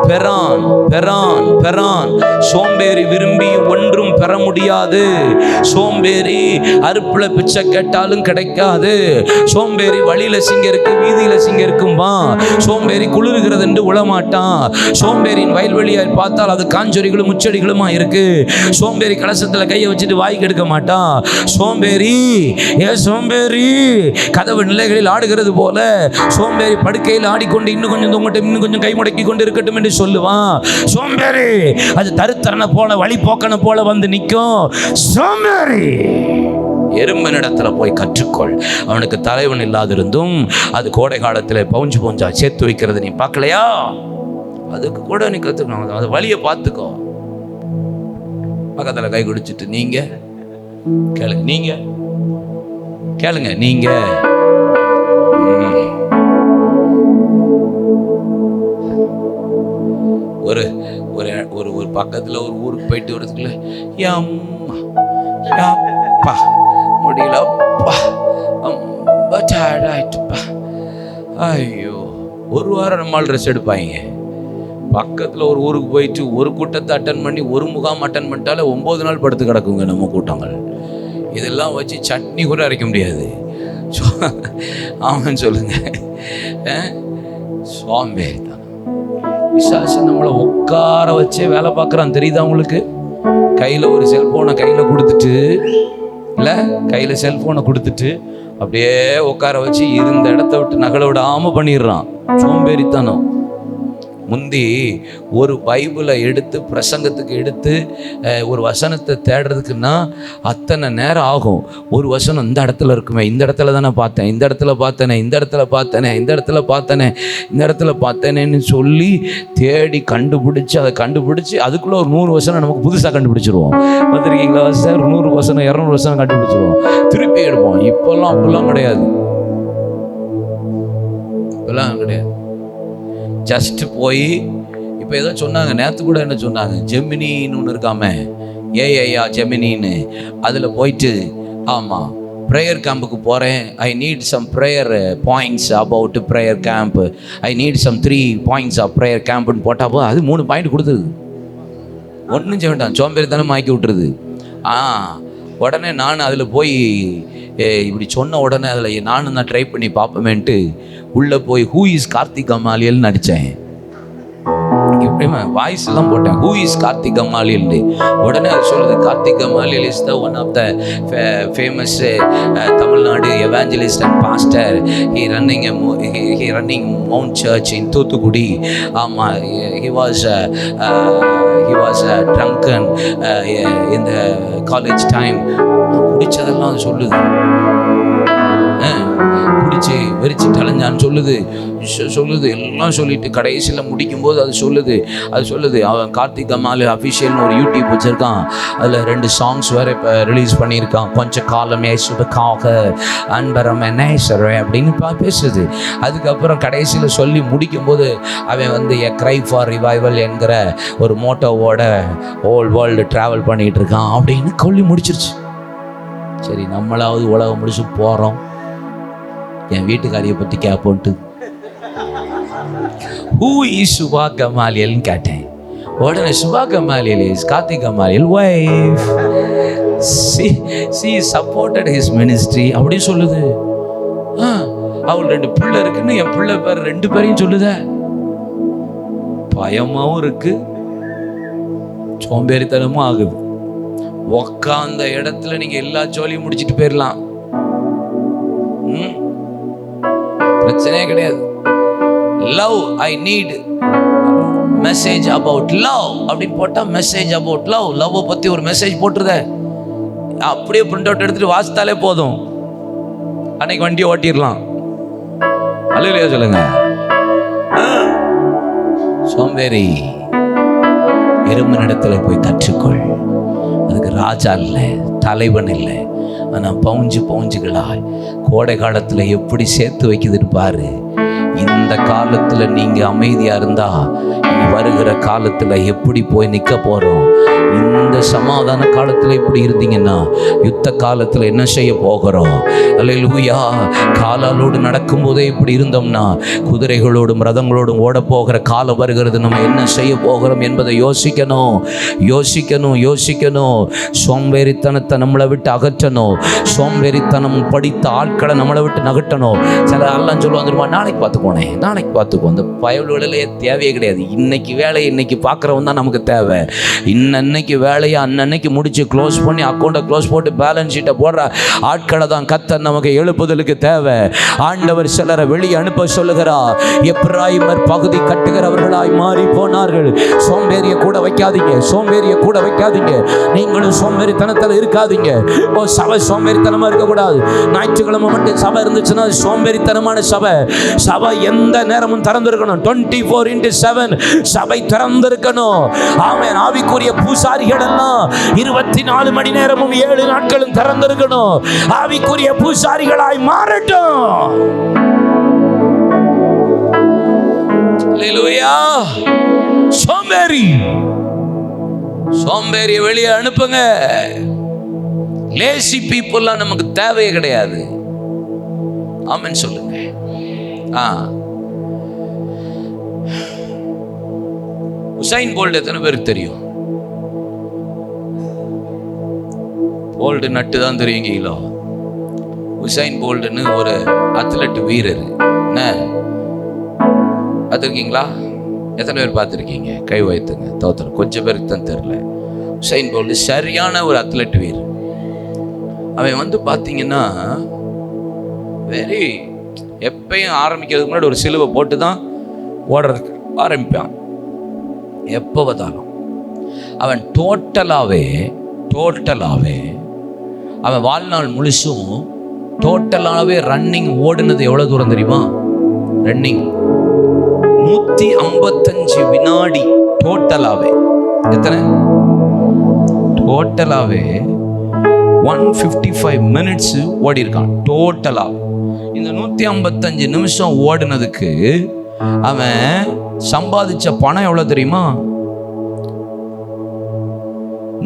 பெறான் பெறான் பெறான். சோம்பேறி விரும்பி ஒன்றும் பெற முடியாது. சோம்பேறி அறுப்புல பிச்சை கேட்டாலும் கிடைக்காது. சோம்பேறி வழியில சிங்க இருக்கு, வீதியில சிங்க இருக்கும்பா. சோம்பேறி குளிர்கிறது என்று உளமாட்டான். சோம்பேறியின் வயல்வெளியை பார்த்தால் அது காஞ்சொரிகளும் முச்செடிகளுமா இருக்கு. சோம்பேறி கலசத்துல கையை வச்சுட்டு வாய்க்கு எடுக்க மாட்டான். சோம்பேறி சோம்பேறி கதவு நிலைகளில் ஆடுகிறது போல சோம்பேறி படுக்கையில் ஆடிக்கொண்டு இன்னும் கொஞ்சம் தொங்கட்டும், இன்னும் கொஞ்சம் கை முடக்கி கொண்டு இருக்கட்டும் என்று சொல்லுவான். சோம்பேறி அது தருத்தரனை போல வழி போக்கனை போல வந்து நிற்கும். சோம்பேறி எறும்பனிடத்துல போய் கற்றுக்கொள். அவனுக்கு தலைவன் இல்லாதிருந்தும் அது கோடை காலத்தில் பவுஞ்சு பவுஞ்சா சேர்த்து வைக்கிறது நீ பார்க்கலையா? அதுக்கு கூட நீ கற்றுக்கணும். அது வழியை பார்த்துக்கோ. பக்கத்தில் கை குடிச்சிட்டு நீங்க கேளுங்க, நீங்க கேளுங்க, நீங்க ஒரு ஒரு ஒரு பக்கத்தில் ஒரு ஊருக்கு போயிட்டு வரதுக்குள்ள அப்பா முடியலப்பா, ரொம்ப டயர்டாயிட்டுப்பா, ஐயோ ஒரு வாரம் நம்மால் ட்ரெஸ் எடுப்பாங்க. பக்கத்தில் ஒரு ஊருக்கு போயிட்டு ஒரு கூட்டத்தை அட்டன் பண்ணி ஒரு முகாம் அட்டன் பண்ணிட்டாலே 9 நாள் படுத்து கிடக்குங்க நம்ம கூட்டங்கள். இதெல்லாம் வச்சு சட்னி கூட அரைக்க முடியாது. ஆமான்னு சொல்லுங்க. சோம்பேறி தான். விசாசம் நம்மளை உட்கார வச்சே வேலை பார்க்குறான், தெரியுதா உங்களுக்கு? கையில் ஒரு செல்ஃபோனை கையில் கொடுத்துட்டு, இல்லை கையில் செல்ஃபோனை கொடுத்துட்டு அப்படியே உட்கார வச்சு இருந்த இடத்த விட்டு நகலை விடாமல் பண்ணிடுறான். சோம்பேறித்தனம். முந்தி ஒரு பைபிளை எடுத்து பிரசங்கத்துக்கு எடுத்து ஒரு வசனத்தை தேடுறதுக்குன்னா அத்தனை நேரம் ஆகும். ஒரு வசனம் இந்த இடத்துல இருக்குமே, இந்த இடத்துல தானே பார்த்தேன், இந்த இடத்துல பார்த்தேனே, இந்த இடத்துல பார்த்தேனே, இந்த இடத்துல பார்த்தேனே, இந்த இடத்துல பார்த்தேனேன்னு சொல்லி தேடி கண்டுபிடிச்சி அதை கண்டுபிடிச்சி அதுக்குள்ளே ஒரு 100 வசனம் நமக்கு புதுசாக கண்டுபிடிச்சிருவோம். பார்த்துருக்கீங்களா சார்? 100 வசனம் 200 வசனம் கண்டுபிடிச்சிருவோம், திருப்பி எடுப்போம். இப்போல்லாம் அப்படிலாம் கிடையாது. இப்போல்லாம் கிடையாது. ஜஸ்ட் போய் இப்போ ஏதோ சொன்னாங்க, நேற்று கூட என்ன சொன்னாங்க, ஜெமினின்னு ஒன்று இருக்காமே, ஏஐயா ஜெமினின்னு, அதில் போயிட்டு ஆமாம் ப்ரேயர் கேம்புக்கு போகிறேன், I need some prayer points about prayer camp, I need some 3 points of prayer கேம்ப்னு போட்டாப்போ அது 3 பாயிண்ட் கொடுத்துது. ஒன்றும் செய்ய வேண்டாம், சோம்பேறி தானே மாக்கி விட்டுருது. உடனே நான் அதில் போய் இப்படி சொன்ன உடனே அதில் நானும் தான் ட்ரை பண்ணி பார்ப்போமேன்ட்டு உள்ளே போய் ஹூ இஸ் கார்த்திக் அம்மாலியல்னு நடித்தேன். எப்படியுமே வாய்ஸ் எல்லாம் போட்டேன், ஹூ இஸ் கார்த்திக் அம்மாலியல்னு. உடனே அது சொல்லுது, Karthik Ammaliyal is the one of the famous Tamil Nadu evangelist and pastor. He running Mount church in Thoothukudi. ஆமாம், he was drunken in the college time. குடிச்சதெல்லாம் அது சொல்லுது, குடிச்சு வெறிச்சு தலைஞ்சான்னு சொல்லுது, எல்லாம் சொல்லிட்டு கடைசியில் முடிக்கும்போது அது சொல்லுது அவன் கார்த்திக் அம்மாலி அஃபிஷியல்னு ஒரு யூடியூப் வச்சுருக்கான். அதில் 2 சாங்ஸ் வேறு இப்போ ரிலீஸ் பண்ணியிருக்கான். கொஞ்சம் காலமே சுபக்காக அன்பரம் நேசரே அப்படின்னு பேசுது. அதுக்கப்புறம் கடைசியில் சொல்லி முடிக்கும்போது அவன் வந்து எ க்ரை ஃபார் ரிவைவல் என்கிற ஒரு மோட்டோவோட ஹோல் வேர்ல்டு ட்ராவல் பண்ணிகிட்டு இருக்கான் அப்படின்னு சொல்லி முடிச்சிருச்சு. சரி, நம்மளாவது உலகம் முடிச்சு போகிறோம், என் வீட்டுக்காரியை பற்றி கேட்போன்ட்டு ஹூ இஸ் சுபா கமாலியல்னு கேட்டேன். உடனே Subha Kamaliyal is Karthik Kamaliyal wife. she supported his ministry அப்படின்னு சொல்லுது. அவள் 2 பிள்ளை இருக்குன்னு என் பிள்ளை பேர் 2 பேரையும் சொல்லுத. பயமாவும் இருக்கு, சோம்பேறித்தனமும் ஆகுது. உக்காந்த இடத்துல நீங்க எல்லா ஜோலியும் முடிச்சுட்டு போயிடலாம், பிரச்சனையே கிடையாது. Love, I need message about love அப்படின்னு போட்டா மெசேஜ் அபவுட் லவ், லவ் பத்தி ஒரு மெசேஜ் போட்டுருத, அப்படியே பிரிண்ட் அவுட் எடுத்துட்டு வாசித்தாலே போதும், அன்னைக்கு வண்டியை ஓட்டிடலாம். அல்லேலூயா சொல்லுங்க. சோம்பேறி, எறும்பனிடத்துல போய் கற்றுக்கொள். அதுக்கு ராஜா இல்லை, தலைவன் இல்லை, ஆனா பவுஞ்சுகளாய் கோடை காலத்துல எப்படி சேர்த்து வைக்குதுன்னு பாரு. இந்த காலத்துல நீங்க அமைதியா இருந்தா இனி வருகிற காலத்துல எப்படி போய் நிக்க போறோம்? இந்த சமாதான காலத்துல இப்படி இருந்தீங்கன்னா யுத்த காலத்துல என்ன செய்ய போகிறோம்? அல்லேலூயா. காலாலோடு நடக்கும் போதே இப்படி இருந்தோம்னா குதிரைகளோடும் ரதங்களோடும் ஓட போகிற காலம் வருகிறது. நம்ம என்ன செய்ய போகிறோம் என்பதை யோசிக்கணும். சோம்பேறித்தனத்தை நம்மளை விட்டு அகற்றணும். சோம்பேறித்தனம் படித்த ஆட்களை நம்மளை விட்டு நகட்டணும். சில எல்லாம் சொல்லுவாங்க தெரியுமா, நாளைக்கு பார்த்துக்கோ. அந்த பயவுகளிலே தேவையே கிடையாது. இன்னைக்கு வேலையை இன்னைக்கு பார்க்குறவன் தான் நமக்கு தேவை. இன்னைக்கு வேலையை அன்னன்னைக்கு முடிச்சு க்ளோஸ் பண்ணி அக்கௌண்ட்டை க்ளோஸ் போட்டு பேலன்ஸ் ஷீட்டை போடுற ஆட்களை தான் கர்த்தர் நமக்கு எழுப்புதலுக்கு தேவை. ஆண்டவர் சிலரை வெளியே அனுப்ப சொல்லுகிறார். எப்பிராயிமர் பகுதி கட்டுகிறவர்களாய் மாறி போனார்கள். சோம்பேறியை கூட வைக்காதீங்க. நீங்களும் சோம்பேறித்தனத்தில் இருக்காதீங்க. சபை சோம்பேறித்தனமா இருக்கக்கூடாது. ஞாயிற்றுக்கிழமை மட்டும் சபை இருந்துச்சுன்னா சோம்பேறித்தனமான சபை. சபை எந்த நேரமும் திறந்திருக்கணும். 24/7 சபை திறந்திருக்கணும். ஆமென். ஆவிக்குரிய பூசாரிகள் எல்லாம் 24 மணி நேரமும் 7 நாட்களும் திறந்திருக்கணும். ஆவிக்குரிய பூசாரிகளாய் மாறட்டும். அல்லேலூயா. சோம்பேறியை வெளியே அனுப்புங்க. லேசி பீப்புள்லாம் நமக்கு தேவையே கிடையாது. ஆமென் சொல்லுங்க. உசைன் போல்ட் எத்தனை பேருக்கு தெரியும்? போல்ட் நட்டு தான் தெரியுங்களோ. உசைன் போல்ட்னு ஒரு அத்லெட் வீரர். என்ன பார்த்துருக்கீங்களா? எத்தனை பேர் பார்த்துருக்கீங்க? கை வைத்துங்க. தோத்தர் கொஞ்சம் பேருக்கு தான் தெரியல. உசைன் போல்ட் சரியான ஒரு அத்லெட் வீரர். அவன் பார்த்தீங்கன்னா எப்பயும் ஆரம்பிக்கிறதுக்கு முன்னாடி ஒரு சிலுவை போட்டு தான் ஓடுறதுக்கு ஆரம்பிப்பான். எப்போ பார்த்தாலும் அவன் டோட்டலாகவே அவன் வாழ்நாள் முழுசும் டோட்டலாகவே ரன்னிங் ஓடுனது எவ்வளோ தூரம் தெரியுமா? ரன்னிங் 155 வினாடி. டோட்டலாகவே எத்தனை? டோட்டலாகவே 155 மினிட்ஸ் ஓடி இருக்கான். டோட்டலாக இந்த 155 நிமிஷம் ஓடுனதுக்கு அவன் சம்பாதிச்ச பணம் எவ்வளவு தெரியுமா?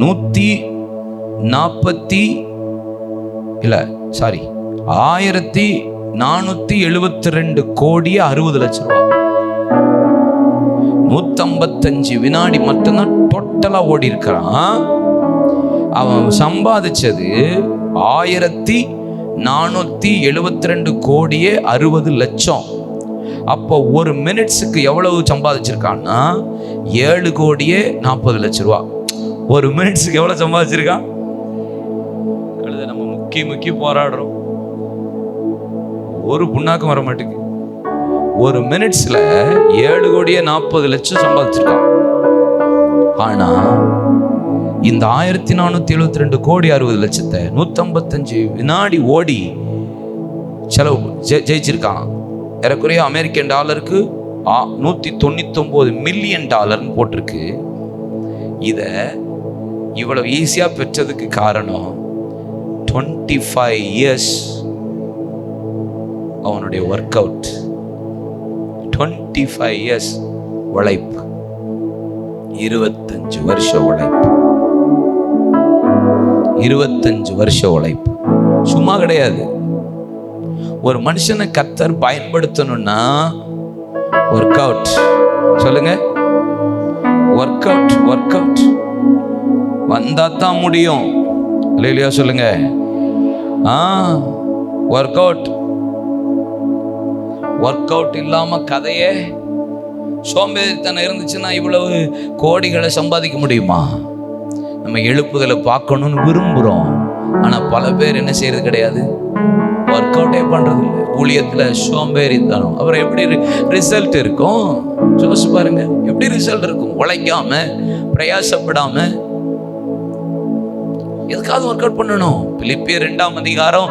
1472 கோடி 60 லட்சம் ரூபாய். 155 வினாடி மட்டும்தான் டோட்டலா ஓடி இருக்கிறான். அவன் சம்பாதிச்சது 1472 கோடியே 60 லட்சம். அப்போ ஒரு மினிட்ஸுக்கு எவ்வளவு சம்பாதிச்சிருக்கான்னா 7 கோடியே 40 லட்சம் ரூபா. ஒரு மினிட்ஸுக்கு எவ்வளவு சம்பாதிச்சிருக்கான்? நம்ம முக்கி போராடுறோம், ஒரு புண்ணாக்கும் வர மாட்டேங்குது. ஒரு மினிட்ஸ்ல 7 கோடியே 40 லட்சம் சம்பாதிச்சிருக்கான். ஆனா இந்த 1472 கோடி 60 லட்சத்தை 155 வினாடி ஓடி செலவு ஜெயிச்சிருக்கான். ஏறக்குறைய அமெரிக்கன் டாலருக்கு $199 மில்லியன் போட்டிருக்கு. இத இவ்வளவு ஈஸியா பெற்றதுக்கு காரணம் 25 இயர்ஸ் அவனுடைய ஒர்க் அவுட். 25 இயர்ஸ் உழைப்பு, 25 வருஷ உழைப்பு, 25 வருஷ உழைப்பு சும்மா கிடையாது. ஒரு மனுஷனை கர்த்தர் பயன்படுத்தணும்னா ஒர்க் அவுட். சொல்லுங்க, ஒர்க் அவுட் வந்தா தான் முடியும். இல்லையா? சொல்லுங்க. ஒர்க் அவுட் இல்லாம கதையே சோம்பேறித்தனம் இருந்துச்சுன்னா இவ்வளவு கோடிகளை சம்பாதிக்க முடியுமா? நம்ம எழுப்புதலை பார்க்கணும்னு விரும்புகிறோம், ஆனால் பல பேர் என்ன செய்யறது கிடையாது, ஒர்க் அவுட்டே பண்றது இல்லை. ஊழியத்தில் சோம்பேறித்தனம், அப்புறம் எப்படி ரிசல்ட் இருக்கும்? யோசிச்சு பாருங்க, எப்படி ரிசல்ட் இருக்கும்? உழைக்காம பிரயாசப்படாம எதுக்காவது ஒர்க் அவுட் பண்ணணும். பிலிப்பியர் 2ஆம் அதிகாரம்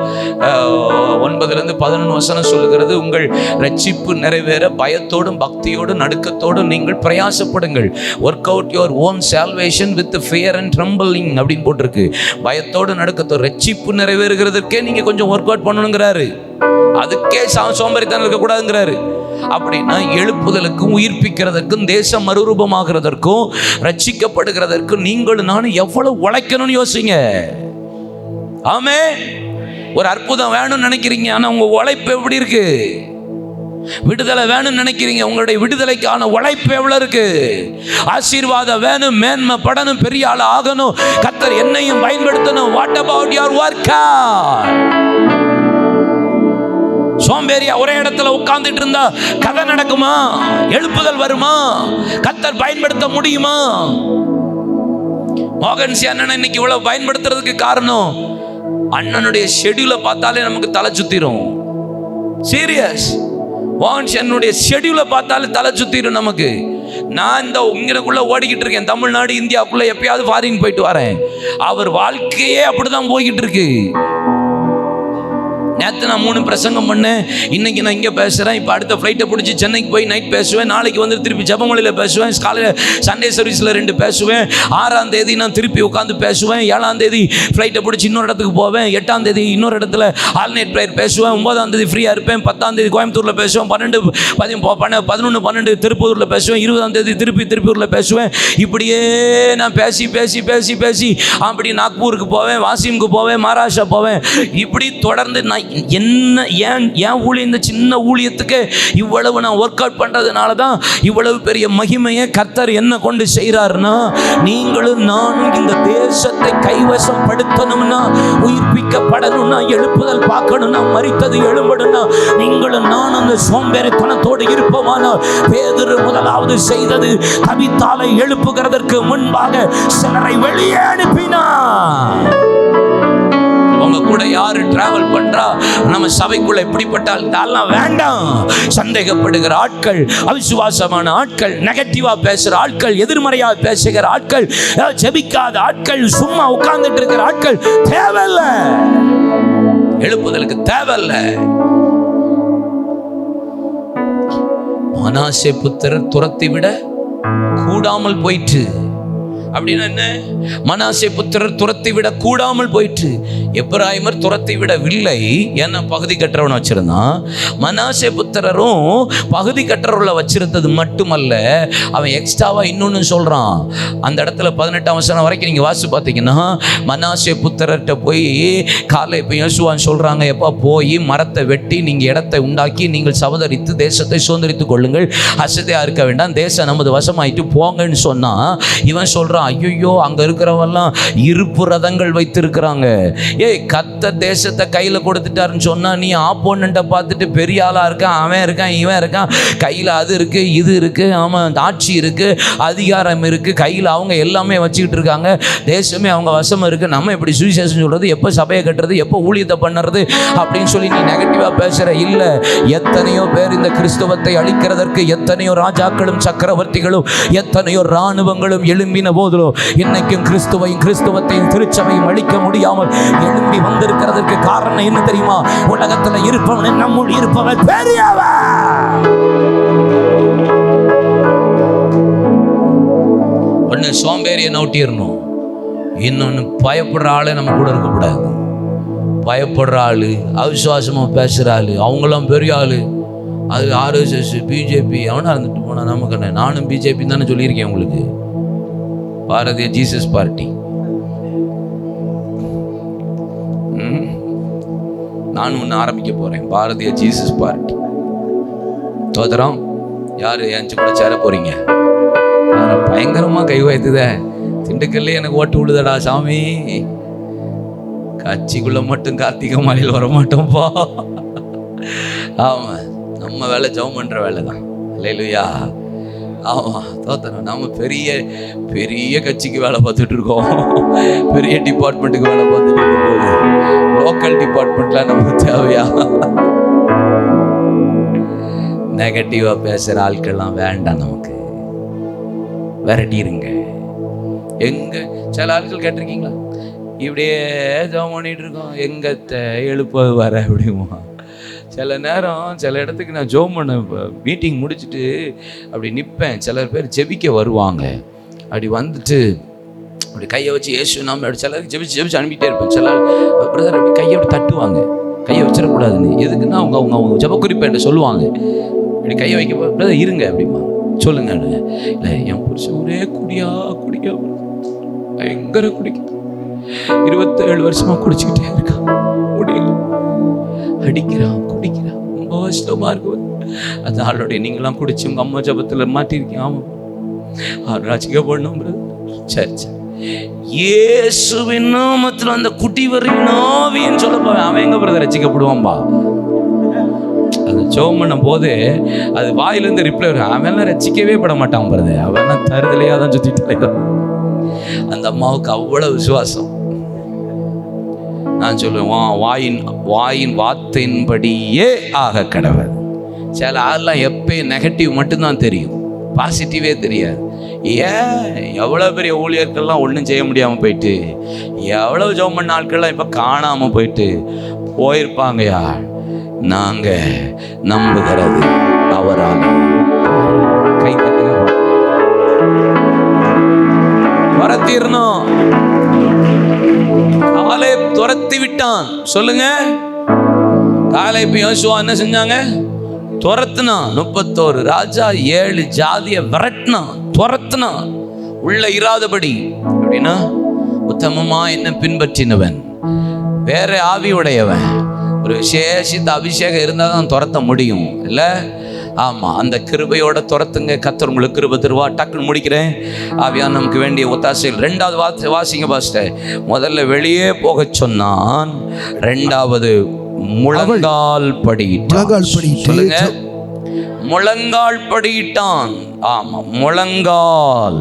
9-11 சொல்லுகிறது, உங்கள் ரட்சிப்பு நிறைவேற பயத்தோடும் பக்தியோடும் நடுக்கத்தோடும் நீங்கள் பிரயாசப்படுங்கள். Work out your own salvation with fear and trembling அப்படின்னு போட்டிருக்கு. பயத்தோடு நடுக்கத்தோடு ரட்சிப்பு நிறைவேறுகிறதுக்கே நீங்க கொஞ்சம் ஒர்க் அவுட் பண்ணணுங்கிறாரு. அதுக்கே சோம்பேறித்தனம் இருக்கக்கூடாதுங்கிறாரு. அப்படின்னா எழுப்புதலுக்கும் உயிர்ப்பிக்கிறதற்கும் தேசம் மறுரூபமாகிறதற்கும் ரட்சிக்கப்படுகிறதற்கும் நீங்களும் நானும் எவ்வளவு உழைக்கணும்னு யோசிங்க. ஆமே, ஒரு அற்புதம் வேணும்னு நினைக்கிறீங்க, ஆனா உங்க உழைப்பு எப்படி இருக்கு? விடுதலை வேணும்னு நினைக்கிறீங்க, உங்களுடைய விடுதலைக்கான உழைப்பு எவ்வளவு இருக்கு? ஆசீர்வாதம் வேணும், மேன்மை படணும், பெரிய ஆள் ஆகணும், கர்த்தர் என்னையும் பயன்படுத்தணும். What about your work? சோம்பேறியா ஒரே இடத்துல உட்கார்ந்துட்டு இருந்தா கதை நடக்குமா? எழுப்புதல் வருமா? கர்த்தர் பயன்படுத்த முடியுமா? மோகன்சி அண்ணன் இன்னைக்கு இவ்வளவு பயன்படுத்துறதுக்கு காரணம், அண்ணனுடைய ஷெட்யூலை பார்த்தாலே நமக்கு தலை சுத்திரும். சீரியஸ், மோகன்சி அண்ணனுடைய ஷெட்யூலை பார்த்தாலே தலை சுத்திரும் நமக்கு. நான் இந்த இங்கனக்குள்ள ஓடிக்கிட்டு இருக்கேன், தமிழ்நாடு இந்தியாவுக்குள்ள எப்பயாவது ஃபாரின் போயிட்டு வரேன். அவர் வாழ்க்கையே அப்படிதான் போய்கிட்டு இருக்கு. நேற்று நான் 3 பிரசங்கம் பண்ணேன், இன்னைக்கு நான் இங்கே பேசுகிறேன். இப்போ அடுத்த ஃப்ளைட்டை பிடிச்சி சென்னைக்கு போய் நைட் பேசுவேன், நாளைக்கு வந்து திருப்பி ஜெபமொழியில் பேசுவேன், காலையில் சண்டே சர்வீஸில் 2 பேசுவேன், 6ஆம் தேதி நான் திருப்பி உட்காந்து பேசுவேன், 7ஆம் தேதி ஃப்ளைட்டை பிடிச்சி இன்னொரு இடத்துக்கு போவேன், 8ஆம் தேதி இன்னொரு இடத்துல ஆல்நைட் ப்ரேயர் பேசுவேன், 9ஆம் தேதி ஃப்ரீயாக இருப்பேன், 10ஆம் தேதி கோயம்புத்தூரில் பேசுவேன், 11, 11 திருப்பூரில் பேசுவேன், 20ஆம் தேதி திருப்பூரில் பேசுவேன். இப்படியே நான் பேசி பேசி பேசி பேசி அப்படி நாக்பூருக்கு போவேன், வாசிமுக்கு போவேன், மகாராஷ்டிரா போவேன். இப்படி தொடர்ந்து நான் என்ன ஏன் ஊழியம், இந்த சின்ன ஊழியத்துக்கு இவ்வளவு நான் ஒர்க் அவுட் பண்றதுனால தான் இவ்வளவு பெரிய மகிமையை கர்த்தர் என்ன கொண்டு செய்கிறாருன்னா, நீங்களும் நானும் இந்த தேசத்தை கைவசம் படுத்தணும்னா, உயிர்ப்பிக்கப்படணும்னா, எழுப்புதல் பார்க்கணும்னா, மரித்தது எழும்பணும்னா, நீங்களும் நானும் அந்த சோம்பேறித்தனத்தோடு இருப்போமானால், பேதுரு முதலாவது செய்தது தபித்தாளை எழுப்புகிறதற்கு முன்பாக சிலரை வெளியே அனுப்பினார். உங்க கூட யாரு டிராவல் பண்றா, நம்ம சபைக்குள்ள எப்படிப்பட்ட ஆள்லாம் வேண்டாம். சந்தேகப்படுகிற ஆட்கள், அவிசுவாசமான ஆட்கள், நெகட்டிவா பேசுற ஆட்கள், எதிர்மறையா பேசுகிற ஆட்கள், ஜெபிக்காத ஆட்கள், சும்மா உட்கார்ந்துட்டு இருக்கிற ஆட்கள் தேவையில்ல. எழுப்புதலுக்கு தேவையில்ல. மனாசே புத்திரர் துரத்தி விட கூடாமல் போயிற்று. அப்படின்னா என்ன? மனாசே புத்திரர் துரத்தி விட கூடாமல் போயிற்று. எப்பிராயிமர் துரத்தி விடவில்லை, ஏன்னா பகுதி கற்றவனை வச்சிருந்தான். மனாசே புத்திரரும் பகுதி கற்றவர்களை வச்சிருந்தது மட்டுமல்ல, அவன் எக்ஸ்ட்ராவா இன்னொன்னு சொல்றான். அந்த இடத்துல 18ஆம் வசனம் வரைக்கும் நீங்க வாசி பார்த்தீங்கன்னா, மனாசே புத்திரர்கிட்ட போய் காலேப் யோசுவான்னு சொல்றாங்க, எப்பா போய் மரத்தை வெட்டி நீங்க இடத்தை உண்டாக்கி நீங்கள் சவதரித்து தேசத்தை சுதந்திரித்துக் கொள்ளுங்கள், அசதியா இருக்க வேண்டாம், தேசம் நமது வசமாயிட்டு போங்கன்னு சொன்னா, இவன் சொல்றான், ஐயோ அங்க இருக்கிறவெல்லாம் இருப்பு ரதங்கள் வைத்திருக்கிறாங்க. கர்த்தர் தேசத்தை கையில கொடுத்துட்டாருன்னு சொன்னா, நீ ஆப்போனண்ட்டை பார்த்துட்டு பெரிய ஆளா இருக்கான், அவன் இருக்கான், இவன் இருக்கான், கையில அது இருக்கு இது இருக்கு, அவன் ஆட்சி இருக்கு, அதிகாரம் இருக்கு, கையில அவங்க எல்லாமே வச்சுக்கிட்டு இருக்காங்க, தேசமே அவங்க வசம் இருக்கு, நம்ம எப்படி சுவிசேஷம் சொல்றது, எப்போ சபையை கட்டுறது, எப்போ ஊழியத்தை பண்ணுறது அப்படின்னு சொல்லி நீ நெகட்டிவா பேசுற. இல்ல, எத்தனையோ பேர் இந்த கிறிஸ்தவத்தை அழிக்கிறதற்கு எத்தனையோ ராஜாக்களும் சக்கரவர்த்திகளும் எத்தனையோ இராணுவங்களும் எழும்பின போதிலும் இன்னைக்கும் கிறிஸ்துவத்தையும் திருச்சபையும் அழிக்க முடியாமல் எழும்பி வந்திருக்கிறதுக்கு காரணம் என்ன தெரியுமா? உலகத்துல இருப்பவன் நம்முடைய இருப்பவன் பெரியவன். ஒன்னு சோம்பேறியை நோட்டிடணும், இன்னொன்னு பயப்படுற ஆளே நம்ம கூட இருக்கக்கூடாது. பயப்படுற ஆளு, அவிசுவாசமா பேசுற ஆளு, அவங்களாம் பெரிய ஆளு, அது RSS பிஜேபி அவனா இருந்துட்டு போனா நமக்கு என்ன? நானும் பிஜேபி தானே சொல்லியிருக்கேன் உங்களுக்கு, பாரதிய ஜீசஸ் பார்ட்டி. நான் ஒன்று ஆரம்பிக்க போறேன், பாரதிய ஜீசஸ் பார்ட்டி. தோதரம் யாரு ஏன்ச்சு கூட சேர போறீங்க? பயங்கரமா கை வைத்துத, திண்டுக்கல்ல எனக்கு ஓட்டு விழுதடா சாமி, கட்சிக்குள்ள மட்டும் கார்த்திகை மாலையில் வர மாட்டோம்ப்பா. ஆமா, நம்ம வேலை ஜெபம் பண்ற வேலை தான். அல்லேலூயா. ஆமாம், தோத்தனம். நம்ம பெரிய பெரிய கட்சிக்கு வேலை பார்த்துட்டு இருக்கோம், பெரிய டிபார்ட்மெண்ட்டுக்கு வேலை பார்த்துட்டு இருக்கும்போது லோக்கல் டிபார்ட்மெண்ட்லாம் நமக்கு தேவையா? நெகட்டிவாக பேசுகிற ஆட்கள்லாம் வேண்டாம், நமக்கு விரட்டிடுங்க. எங்கே சில ஆட்கள் கேட்டிருக்கீங்களா, இப்படியே ஜெபம் பண்ணிகிட்டு இருக்கோம், எங்கத்தை எழுப்ப வர அப்படிமா. சில நேரம் சில இடத்துக்கு நான் ஜெபம் பண்ண மீட்டிங் முடிச்சுட்டு அப்படி நிற்பேன். சில பேர் ஜெபிக்க வருவாங்க. அப்படி வந்துட்டு அப்படி கையை வச்சு ஏசு நாம அப்படி சிலருக்கு ஜெபிச்சு அனுப்பிட்டே இருப்பேன். சில பிரதர் அப்படி கையை அப்படி தட்டுவாங்க, கையை வச்சிடக்கூடாதுன்னு. எதுக்குன்னா அவங்க ஜெப குறிப்பேன் சொல்லுவாங்க. இப்படி கையை வைக்க பிரதர் இருங்க அப்படிமா. சொல்லுங்க. இல்லை, என் புருஷன் ஒரே குடியா பயங்கர குடிக்க 27 வருஷமா குடிச்சுக்கிட்டே இருக்கான், முடியல, அடிக்கிறான், குடிக்கிறான், ரொம்ப கஷ்டமா இருக்கு. அது ஆளுடைய நீங்களாம் குடிச்சு உங்க அம்மா ஜபத்துல மாட்டிருக்கீங்க. ஆமா, ராஜிக்க போடணும். சரி சரி, இயேசுவின் நாமத்துல அந்த குடிவரின் ஆவின்னு சொல்ல போவேன். அவன் எங்க பிரதர் ரசிக்கப்படுவான்பா? அது ஜெபம் பண்ணும் போது அது வாயிலிருந்து ரிப்ளை வரும். அவன்லாம் ரசிக்கவே பட மாட்டான் பிரதர், அவன்லாம் தருதலையா தான் சுத்திட்டு. அந்த அம்மாவுக்கு அவ்வளவு விசுவாசம். நான் சொல்லுவேன், வாயின் வார்த்தையின்படியே ஆக கடவுள். சில ஆள்லாம் எப்பயும் நெகட்டிவ் மட்டும்தான் தெரியும், பாசிட்டிவே தெரியாது. ஏன் எவ்வளோ பெரிய ஊழியர்கள்லாம் ஒன்றும் செய்ய முடியாமல் போயிட்டு, எவ்வளோ ஜெபம் பண்ண ஆட்கள்லாம் இப்போ காணாமல் போயிருப்பாங்கயா. நாங்கள் நம்புகிறது அவரால். கை தட்டுங்க. துரத்திடணும். காலேப் துரத்தி விட்டான். சொல்லுங்க. காலேப் யோசுவா என்ன செஞ்சாங்க? துரத்துனான். 31 ராஜா 7 ஜாதியை விரட்டினான், துரத்துனான். உள்ள இராதபடி. அப்படின்னா உத்தமமா என்ன பின்பற்றினவன், வேற ஆவி உடையவன், ஒரு விசேஷித்த அபிஷேகம் இருந்தால் தான் துரத்த முடியும் இல்லை? ஆமாம், அந்த கிருபையோட துரத்துங்க. கர்த்தர் உங்களுக்கு கிருபை தருவா. டக்குன்னு முடிக்கிறேன். ஆவியான் நமக்கு வேண்டிய ஒத்தாசைகள். 2வது வாசிங்க பாஸ்டர். முதல்ல வெளியே போக சொன்னான், 2வது முழங்கால் படியிட்டான். சொல்லுங்க, முழங்கால் படியிட்டான். ஆமா, முழங்கால்.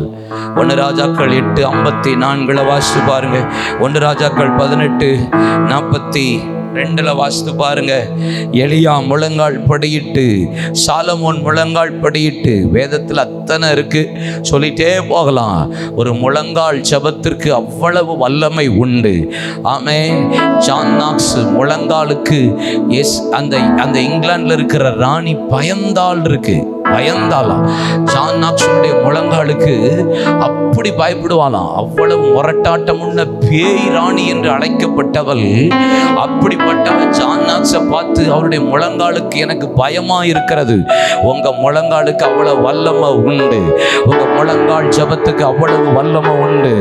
1 ராஜாக்கள் 8:54 வாசித்து பாருங்க. 1 ராஜாக்கள் 18:42 வாசித்து பாருங்க. எலியா முழங்கால் படியிட்டு, சாலமோன் முழங்கால் படியிட்டு. வேதத்தில் அத்தனை இருக்கு, சொல்லிட்டே போகலாம். ஒரு முழங்கால் ஜெபத்திற்கு அவ்வளவு வல்லமை உண்டு. ஆமே, ஜான் நாக்ஸ் முழங்காலுக்கு அந்த இங்கிலாந்துல இருக்கிற ராணி பயந்தாள் இருக்கு, பயந்தாலாம். ஜான் நாக்ஸுடைய முழங்காலுக்கு அப்படி பயப்படுவாளாம். அவ்வளவு முரட்டாட்டம் உள்ள பேய் ராணி என்று அழைக்கப்பட்டவள். அப்படிப்பட்டவள் ஜான் நாக்ஸை பார்த்து அவருடைய முழங்காலுக்கு எனக்கு பயமா இருக்கிறது. உங்க முழங்காலுக்கு அவ்வளவு வல்லமை உண்டு, உங்க முழங்கால் ஜபத்துக்கு அவ்வளவு வல்லமை உண்டு.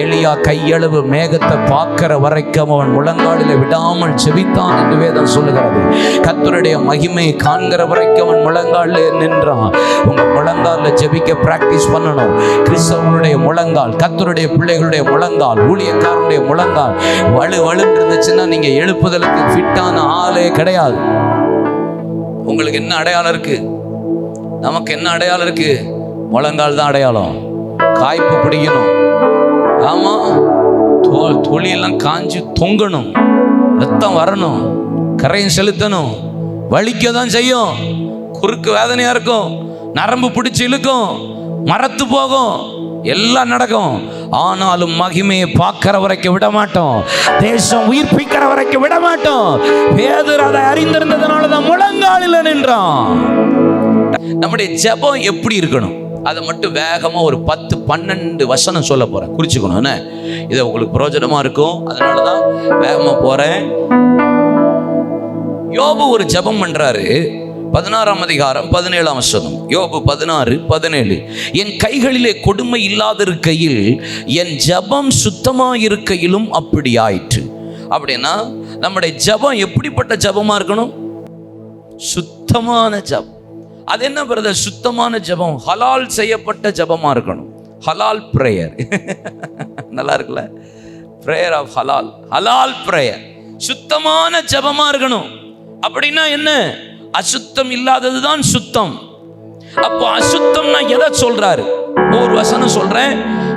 எலியா கையளவு மேகத்தை பார்க்கிற வரைக்கும் அவன் முழங்காலில் விடாமல் ஜெபித்தான் என்று வேதம் சொல்லுகிறது. கர்த்தருடைய மகிமையை காண்கிற வரைக்கும் அவன் முழங்காலில் நின்றான். உங்க முழங்காலில் ஜெபிக்க பிராக்டிஸ் பண்ணணும். கிறிஸ்தவனுடைய முழங்கால், கர்த்தருடைய பிள்ளைகளுடைய முழங்கால், ஊழியக்காரனுடைய முழங்கால் வலுவலுன்னு இருந்துச்சுன்னா நீங்க எழுப்புதலுக்கு ஃபிட்டான ஆளே கிடையாது. உங்களுக்கு என்ன அடையாளம் இருக்கு? நமக்கு என்ன அடையாளம் இருக்கு? முழங்கால் தான் அடையாளம். காய்ப்பு பிடிக்கணும். ஆமா, தொழிலெல்லாம் காஞ்சி தொங்கணும், ரத்தம் வரணும், கரையும் செலுத்தணும். வலிக்க தான் செய்யும், குறுக்கு வேதனையா இருக்கும், நரம்பு பிடிச்சி இழுக்கும், மரத்து போகும், எல்லாம் நடக்கும். ஆனாலும் மகிமையை பார்க்கிற வரைக்கும் விட மாட்டோம், தேசம் உயிர்ப்பிக்கிற வரைக்கும் விட மாட்டோம். பேதுரு அதை அறிந்திருந்ததுனால தான் முழங்காலில் நின்றான். நம்முடைய ஜெபம் எப்படி இருக்கணும் அதை மட்டும் வேகமா ஒரு 10-12 வசனம் சொல்ல போறேன், குறிச்சுக்கணும். என்ன இது உங்களுக்கு பிரயோஜனமா இருக்கும், அதனாலதான் வேகமா போறேன். யோபு ஒரு ஜெபம் பண்றாரு. 16ஆம் அதிகாரம் 17ஆம் வசனம். யோபு 16:17. என் கைகளிலே கொடுமை இல்லாதிருக்கையில் என் ஜெபம் சுத்தமாயிருக்கையிலும் அப்படி ஆயிற்று. அப்படின்னா நம்முடைய ஜெபம் எப்படிப்பட்ட ஜெபமா இருக்கணும்? சுத்தமான ஜெபம். அது என்ன பிரதர் சுத்தமான ஜெபம்? ஹலால் செய்யப்பட்ட ஜெபமா இருக்கணும். ஹலால் பிரேயர். நல்லா இருக்குல்ல? பிரேயர் ஆஃப் ஹலால், ஹலால் பிரேயர். சுத்தமான ஜெபமா இருக்கணும். அப்படின்னா என்ன? அசுத்தம் இல்லாததுதான் சுத்தம். அப்போ அசுத்தம்னா எதை சொல்றாரு? ஒரு வசனம் சொல்றேன்,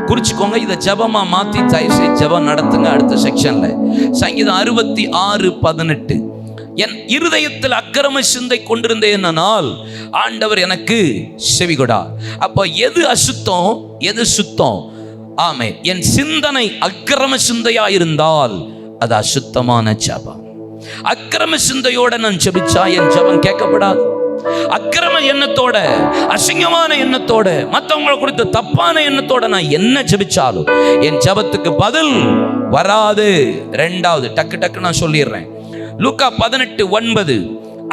குறிச்சுக்கோங்க. இதை ஜபமா மாத்தி தயவு செய்து ஜபம் நடத்துங்க. அடுத்த செக்ஷன்ல சங்கீதம் 66:18, என் இருதயத்தில் அக்கிரம சிந்தை கொண்டிருந்தேனால் ஆண்டவர் எனக்கு செவிகொடா. அப்போ எது அசுத்தம், எது சுத்தம்? ஆமே, என் சிந்தனை அக்கிரம சிந்தையா இருந்தால் அது அசுத்தமான ஜபம். அக்கிரம சிந்தையோட நான் ஜெபிச்சா என் ஜபம் கேட்கப்படாது. அக்கிரம எண்ணத்தோட, அசிங்கமான எண்ணத்தோட, மற்றவங்களை குறித்து தப்பான எண்ணத்தோட நான் என்ன ஜெபிச்சாலும் என் ஜபத்துக்கு பதில் வராது. ரெண்டாவது டக்கு நான் சொல்லிடுறேன். லூக்கா 18:9,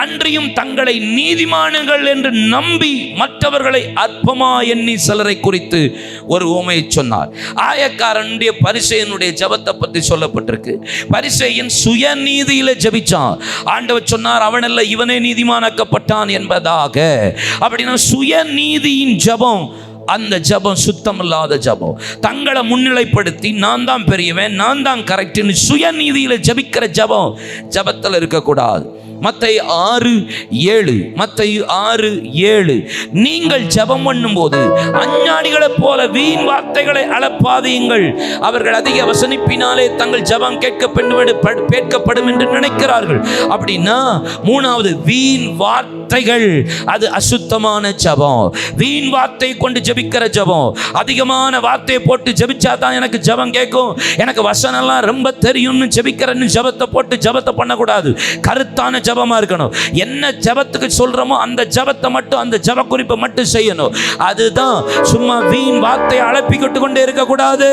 அன்றியும் தங்களை நீதிமான்கள் என்று நம்பி மற்றவர்களை அற்பமா எண்ணி சிலரை குறித்து ஒரு உவமையை சொன்னார். ஆயக்காரனுடைய பரிசேயனுடைய ஜபத்தை பற்றி சொல்லப்பட்டிருக்கு. பரிசேயன் சுயநீதியில ஜபிச்சான். ஆண்டவர் சொன்னார், அவனல்ல இவனே நீதிமானாக்கப்பட்டான் என்பதாக. அப்படின்னா சுயநீதியின் ஜபம், அந்த ஜபம் சுத்தமில்லாத ஜபம். தங்களை முன்னிலைப்படுத்தி நான் தான் பெரியவன், நான் தான் கரெக்ட்னு சுயநீதியில ஜபிக்கிற ஜபம் ஜபத்தில் இருக்கக்கூடாது. மத்தேயு 6:7 நீங்கள் ஜெபம் பண்ணும்போது அஞ்ஞானிகளைப் போல வீண் வார்த்தைகளை அளப்பாதீங்கள், அவர்கள் அதிக வசனிப்பினாலே தங்கள் ஜெபம் கேட்கப்படும் என்று நினைக்கிறார்கள். அப்படின்னா மூணாவது, வீண் வார்த்தைகள், அது அசுத்தமான ஜெபம். வீண் வார்த்தை கொண்டு ஜெபிக்கிற ஜெபம், அதிகமான வார்த்தையை போட்டு ஜெபிச்சா தான் எனக்கு ஜெபம் கேட்கும், எனக்கு வசனம்லாம் ரொம்ப தெரியும்னு ஜெபிக்கிறன்னு ஜெபத்தை போட்டு ஜெபத்தை பண்ணக்கூடாது. கருத்தான ஜபமா இருக்கணும். என்ன ஜபத்துக்கு சொல்றோமோ அந்த ஜபத்தை மட்டும், அந்த ஜப குறிப்பை மட்டும் செய்யணும். அதுதான், சும்மா வீண் வார்த்தையை அலப்பிக்கிட்டு கொண்டே இருக்கக்கூடாது.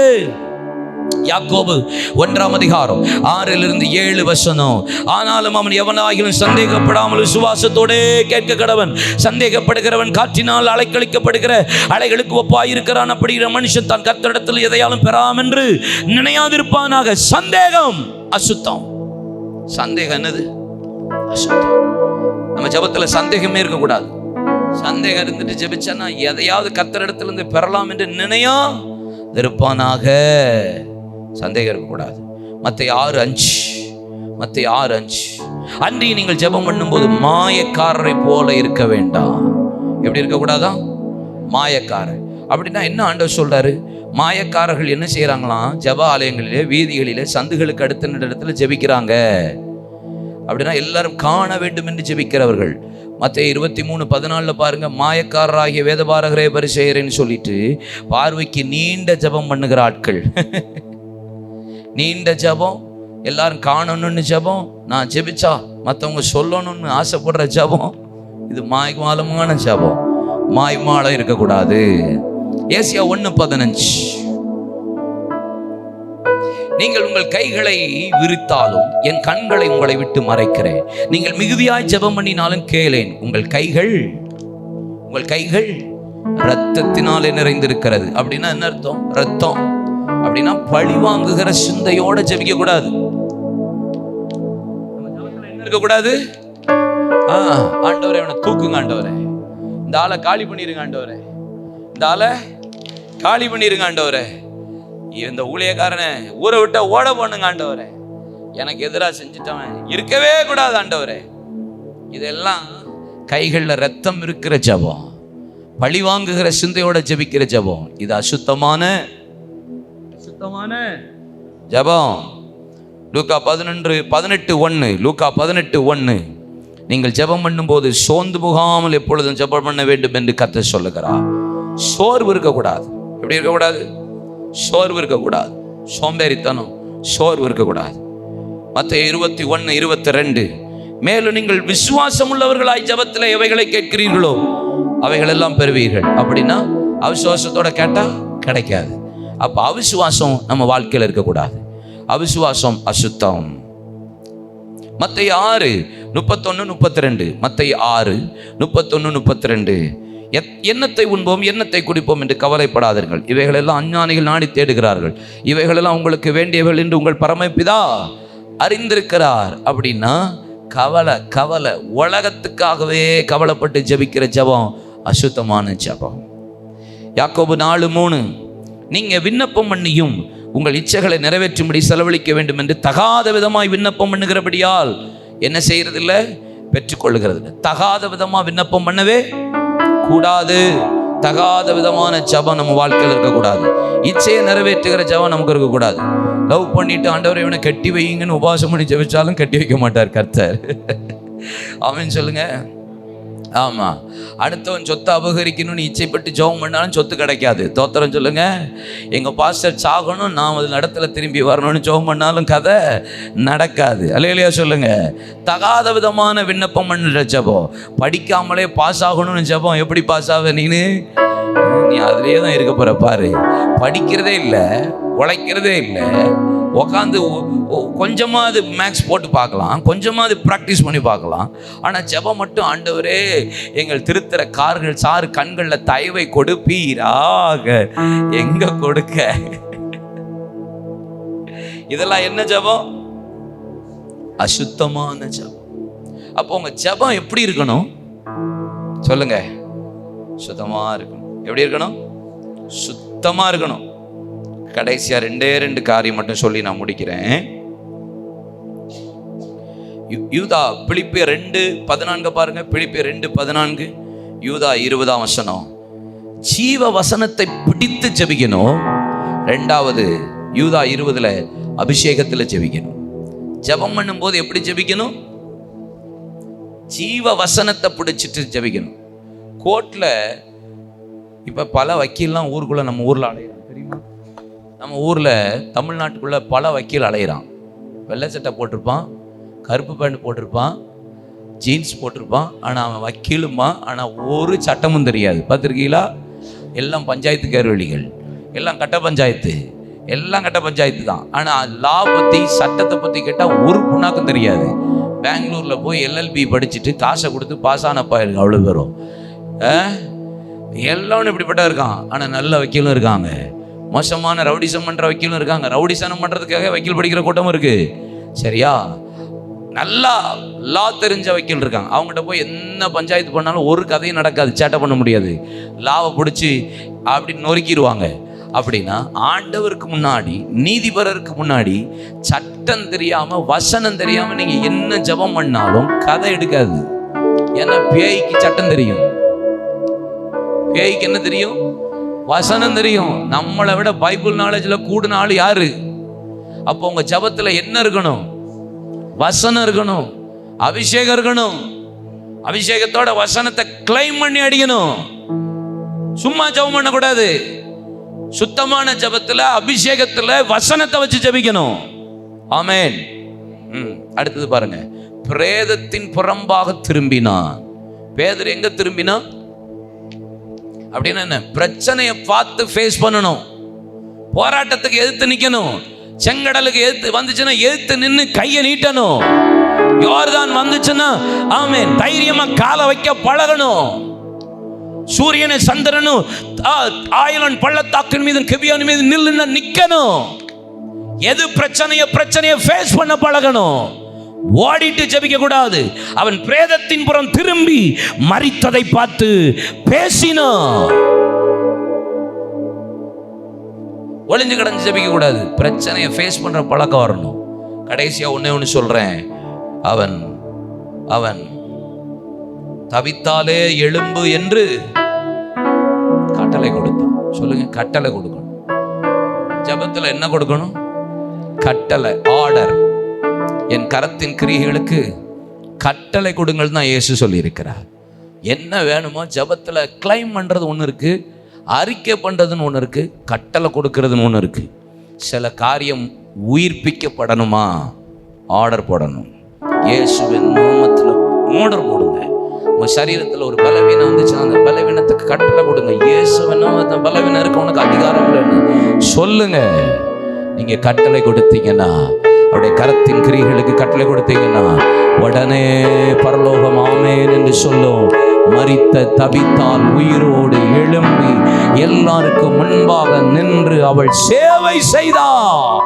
யாக்கோபு 1:6-7 ஆனாலும் அவன் எவனாகிலும் சந்தேகப்படாமல் விசுவாசத்தோட கேட்க கடவன். சந்தேகப்படுகிறவன் காற்றினால் அலைக்கழிக்கப்படுகிற அலைகளுக்கு ஒப்பாயிருக்கிறான். அப்படிங்கிற மனுஷன் தான் கர்த்தரிடத்தில் எதையாலும் பெறாம் என்று நினையாதிருப்பானாக. சந்தேகம் அசுத்தம். சந்தேகம் என்னது? அசுத்தம். நம்ம ஜபத்துல சந்தேகமே இருக்கக்கூடாது. சந்தேகம் இருந்துட்டு ஜெபிச்சா எதையாவது கர்த்தரிடத்திலிருந்து பெறலாம் என்று நினையா இருப்பானாக. சந்தேகம் இருக்கக்கூடாது. மத்தேயு 6:5 அன்றி நீங்கள் ஜெபம் பண்ணும்போது மாயக்காரரை போல இருக்க வேண்டாம். எப்படி இருக்கக்கூடாதா? மாயக்காரர். அப்படின்னா என்ன ஆண்டவர் சொல்றாரு? மாயக்காரர்கள் என்ன செய்யறாங்களாம்? ஜெப ஆலயங்களிலே, வீதிகளிலே, சந்துகளுக்கு அடுத்த இடத்துல ஜெபிக்கிறாங்க. அப்படின்னா எல்லாரும் காண வேண்டும் என்று ஜெபிக்கிறவர்கள். மத்தேயு 23:14 பாருங்க, மாயக்காரராகிய வேதபாரகரே பரிசேயரேன்னு சொல்லிட்டு பார்வைக்கு நீண்ட ஜெபம் பண்ணுகிற ஆட்கள். நீண்ட ஜெபம், எல்லாரும் காணணும்னு ஜெபம், நான் ஜெபிச்சா மற்றவங்க சொல்லணும்னு ஆசைப்படுற ஜெபம், இது மாயமாலமான ஜெபம். மாயமாலம் இருக்கக்கூடாது. ஏசியா 1:15 நீங்கள் உங்கள் கைகளை விரித்தாலும் என் கண்களை உங்களை விட்டு மறைக்கிறேன். நீங்கள் மிகுதியாய் ஜெபம் பண்ணினாலும் கேளேன். உங்கள் கைகள் இரத்தத்தினாலே நிறைந்திருக்கிறது. அப்படின்னா என்ன அர்த்தம்? ரத்தம் அப்படின்னா பழி வாங்குகிற சிந்தையோட ஜெபிக்க கூடாது. என்ன இருக்கக்கூடாது? ஆண்டவரே, அவனை தூக்குங்க ஆண்டவரே, இந்த ஆளை காலி பண்ணிருங்க ஆண்டவரே, இந்த ஆளை காலி பண்ணிருங்க ஆண்டவரே, இந்த ஊழியக்காரனை ஊரை விட்ட ஓட போனுங்க ஆண்டவரே, எனக்கு எதிராக செஞ்சுட்டவன் இருக்கவே கூடாது ஆண்டவரே. இதெல்லாம் கைகளில் ரத்தம் இருக்கிற ஜபம், பழி வாங்குகிற சிந்தையோட ஜபிக்கிற ஜபம். இது அசுத்தமான ஜபம். லூக்கா 18:1 நீங்கள் ஜெபம் பண்ணும்போது சோர்ந்து போகாமல் எப்பொழுதும் ஜெபம் பண்ண வேண்டும் என்று கர்த்தர் சொல்லுகிறார். சோர்வு இருக்கக்கூடாது. எப்படி இருக்கக்கூடாது? சோர்வு இருக்கக்கூடாது. சோம்பேறித்தனம், சோர்வு இருக்கக்கூடாது. மத்தேயு 21:22 மேலும் நீங்கள் விசுவாசம் உள்ளவர்களாய் ஜெபத்தில் எவைகளை கேட்கிறீர்களோ அவைகள் எல்லாம் பெறுவீர்கள். அப்படின்னா அவிசுவாசத்தோட கேட்டா கிடைக்காது. அப்ப அவிசுவாசம் நம்ம வாழ்க்கையில் இருக்கக்கூடாது. அவிசுவாசம் அசுத்தம். மத்தேயு 6:31-32 மத்தேயு 6:31-32 எண்ணத்தை உண்போம் எண்ணத்தை குடிப்போம் என்று கவலைப்படாதீர்கள், இவைகளெல்லாம் அஞ்ஞானிகள் நாடி தேடுகிறார்கள், இவைகளெல்லாம் உங்களுக்கு வேண்டியவர்கள் என்று உங்கள் பரமபிதா அறிந்திருக்கிறார். அப்படின்னா கவலை உலகத்துக்காகவே கவலைப்பட்டு ஜெபிக்கிற ஜெபம் அசுத்தமான ஜெபம். யாக்கோபு 4:3 நீங்க விண்ணப்பம் பண்ணியும் உங்கள் இச்சைகளை நிறைவேற்றும்படி செலவழிக்க வேண்டும் என்று தகாத விதமாய் விண்ணப்பம் பண்ணுகிறபடியால் என்ன செய்யறதில்ல? பெற்றுக்கொள்ளுகிறது. தகாத விதமா விண்ணப்பம் பண்ணவே கூடாது. தகாத விதமான ஜபம் நம்ம வாழ்க்கையில் இருக்கக்கூடாது. இச்சையை நிறைவேற்றுகிற ஜபம் நமக்கு இருக்கக்கூடாது. லவ் பண்ணிட்டு ஆண்டவரை இவனை கட்டி வைங்கன்னு உபவாசம் பண்ணி ஜெபிச்சாலும் கட்டி வைக்க மாட்டார் கர்த்தர். ஆமென் சொல்லுங்க. ஆமா, அடுத்தவன் சொத்தை அபகரிக்கணும்னு இச்சைப்பட்டு ஜெபம் பண்ணாலும் சொத்து கிடைக்காது. தோத்திரம் சொல்லுங்க. எங்க பாஸ்டர் சாகணும், நான் அது இடத்துல திரும்பி வரணும்னு ஜெபம் பண்ணாலும் கதை நடக்காது. அல்லேலூயா சொல்லுங்க. தகாத விதமான விண்ணப்பம் பண்ணுற ஜெபம், படிக்காமலே பாஸ் ஆகணும்னு ஜெபம். எப்படி பாஸ் ஆக நீ அதுலேயே தான் இருக்க போற பாரு. படிக்கிறதே இல்லை, உழைக்கிறதே இல்லை, உக்காந்து கொஞ்சமாவது மேக்ஸ் போட்டு பார்க்கலாம், கொஞ்சமாவது ப்ராக்டிஸ் பண்ணி பார்க்கலாம். ஆனால் ஜெபம் மட்டும், ஆண்டவரே எங்கள் திருத்தர கார்கள் சாறு கண்களில் தயவை கொடுப்பீராக, எங்க கொடுக்க? இதெல்லாம் என்ன ஜெபம்? அசுத்தமான ஜெபம். அப்போ உங்க ஜெபம் எப்படி இருக்கணும் சொல்லுங்க? சுத்தமா இருக்கணும். எப்படி இருக்கணும்? சுத்தமா இருக்கணும். கடைசியா 2 காரியம் மட்டும் சொல்லி நான் முடிக்கிறேன். யூதா பிலிப்பியர் 2:14 பாருங்க. பிலிப்பியர் 2:14, யூதா 20ஆம் வசனம். ஜீவ வசனத்தை பிடித்து ஜெபிக்கணும். 2வது யூதா 20ல அபிஷேகத்துல ஜெபிக்கணும். ஜெபம் பண்ணும்போது எப்படி ஜெபிக்கணும்? ஜீவ வசனத்தை பிடிச்சிட்டு ஜெபிக்கணும். கோர்ட்ல இப்ப பல வக்கீல்லாம் ஊருக்குள்ள, நம்ம ஊர்ல அலையிறான் தெரியுமா? நம்ம ஊர்ல தமிழ்நாட்டுக்குள்ள பல வக்கீல் அலையிறான். வெள்ளை சட்டை போட்டிருப்பான், கருப்பு பேண்ட் போட்டிருப்பான், ஜீன்ஸ் போட்டிருப்பான். ஆனால் அவன் வக்கீலுமா, ஆனால் ஒரு சட்டமும் தெரியாது. பார்த்துருக்கீங்களா? எல்லாம் பஞ்சாயத்து கேர்வழிகள், எல்லாம் கட்ட பஞ்சாயத்து, எல்லாம் கட்ட பஞ்சாயத்து தான். ஆனால் லா பற்றி, சட்டத்தை பற்றி கேட்டால் ஒரு புண்ணாக்கும் தெரியாது. பெங்களூரில் போய் LLB படிச்சுட்டு காசை கொடுத்து பாஸ் ஆனப்பா இருக்கு அவ்வளோ பேரும். எல்லாம் இப்படிப்பட்ட இருக்கான். ஆனால் நல்ல வக்கீலும் இருக்காங்க, மோசமான ரவுடிசம் பண்ணுற வக்கீலும் இருக்காங்க. ரவுடிசனம் பண்ணுறதுக்காக வக்கீல் படிக்கிற கூட்டமும் இருக்கு. சரியா? நல்லா லா தெரிஞ்ச வக்கீல் இருக்காங்க. அவங்ககிட்ட போய் என்ன பஞ்சாயத்து பண்ணாலும் ஒரு கதையும் நடக்காது, சேட்டை பண்ண முடியாது. லாவை பிடிச்சி அப்படி நொறுக்கிடுவாங்க. அப்படின்னா ஆண்டவருக்கு முன்னாடி, நீதிபரருக்கு முன்னாடி சட்டம் தெரியாம, வசனம் தெரியாம நீங்க என்ன ஜெபம் பண்ணாலும் கதை எடுக்காது. ஏன்னா பேய்க்கு சட்டம் தெரியும், பேய்க்கு என்ன தெரியும்? வசனம் தெரியும். நம்மளை விட பைபிள் நாலேஜ்ல கூடுன ஆள் யாரு? அப்போ உங்க ஜெபத்துல என்ன இருக்கணும்? வசனம் இருக்கணும், அபிஷேகம் இருக்கணும். அபிஷேகத்தோட வசனத்தை கிளைம் பண்ணி அடிக்கணும். சும்மா ஜெபம் பண்ணக்கூடாது. சுத்தமான ஜெபத்துல, அபிஷேகத்துல வசனத்தை வச்சு ஜெபிக்கணும். ஆமென். அடுத்தது பாருங்க. பிரேதத்தின் புறம்பாக திரும்பினான். பேதுரு எங்க திரும்பினா? அப்படின்னு என்ன? பிரச்சனையை பார்த்து ஃபேஸ் பண்ணணும். போராட்டத்துக்கு எதிர்த்து நிக்கணும். செங்கடலுக்கு எதிர்த்து வந்துச்சுன்னா எதிர்த்து நின்று கையை நீட்டணும். யோர்தான் வந்துச்சுன்னா ஆமென் தைரியமா காலை வைக்க பழகணும். சூரியனை சந்திரனும் ஆயிலன் பள்ளத்தாக்கின் மீது கிபியோன் மீது நில்லுன்னா நிக்கணும். எது பிரச்சனையை ஃபேஸ் பண்ண பழகணும். ஓடிட்டு ஜெபிக்க கூடாது. அவன் பிரேதத்தின் புறம் திரும்பி மரித்ததை பார்த்து பேசினான். ஒளிஞ்சு கிடந்து ஜெபிக்க கூடாது. பிரச்சனையை ஃபேஸ் பண்ற பழக்கம் வரணும். கடைசியா ஒண்ணு சொல்றேன். அவன் தவித்தாலே எழும்பு என்று கட்டளை கொடுத்தான். சொல்லுங்க, கட்டளை கொடுக்கணும். ஜெபத்துல என்ன கொடுக்கணும்? கட்டளை, ஆர்டர். என் கரத்தின் கிரியைகளுக்கு கட்டளை கொடுங்கள் தான் இயேசு சொல்லி இருக்கிறார். என்ன வேணுமோ ஜெபத்துல கிளைம் பண்றது ஒன்று இருக்கு, அறிக்கை பண்றதுன்னு ஒன்று இருக்கு, கட்டளை கொடுக்கறதுன்னு ஒன்று இருக்கு. சில காரியம் உயிர்ப்பிக்கப்படணுமா, ஆர்டர் போடணும். இயேசுவின் நாமத்தில் ஆர்டர் போடுங்க. உங்க சரீரத்தில் ஒரு பலவீனம் வந்துச்சுன்னா அந்த பலவீனத்துக்கு கட்டளை கொடுங்க. இயேசுவின் நாமத்தில் பலவீனம் இருக்கு, உனக்கு அதிகாரம் இல்லைன்னு சொல்லுங்க. நீங்க கட்டளை கொடுத்தீங்கன்னா, அவருடைய கரத்தின் கிரியைகளுக்கு கட்டளை கொடுத்தீங்கன்னா உடனே பரலோகம் ஆமென் என்று சொல்லும். மரித்த தபித்தால் உயிரோடு எழும்பி எல்லாருக்கும் முன்பாக நின்று அவள் சேவை செய்தாள்.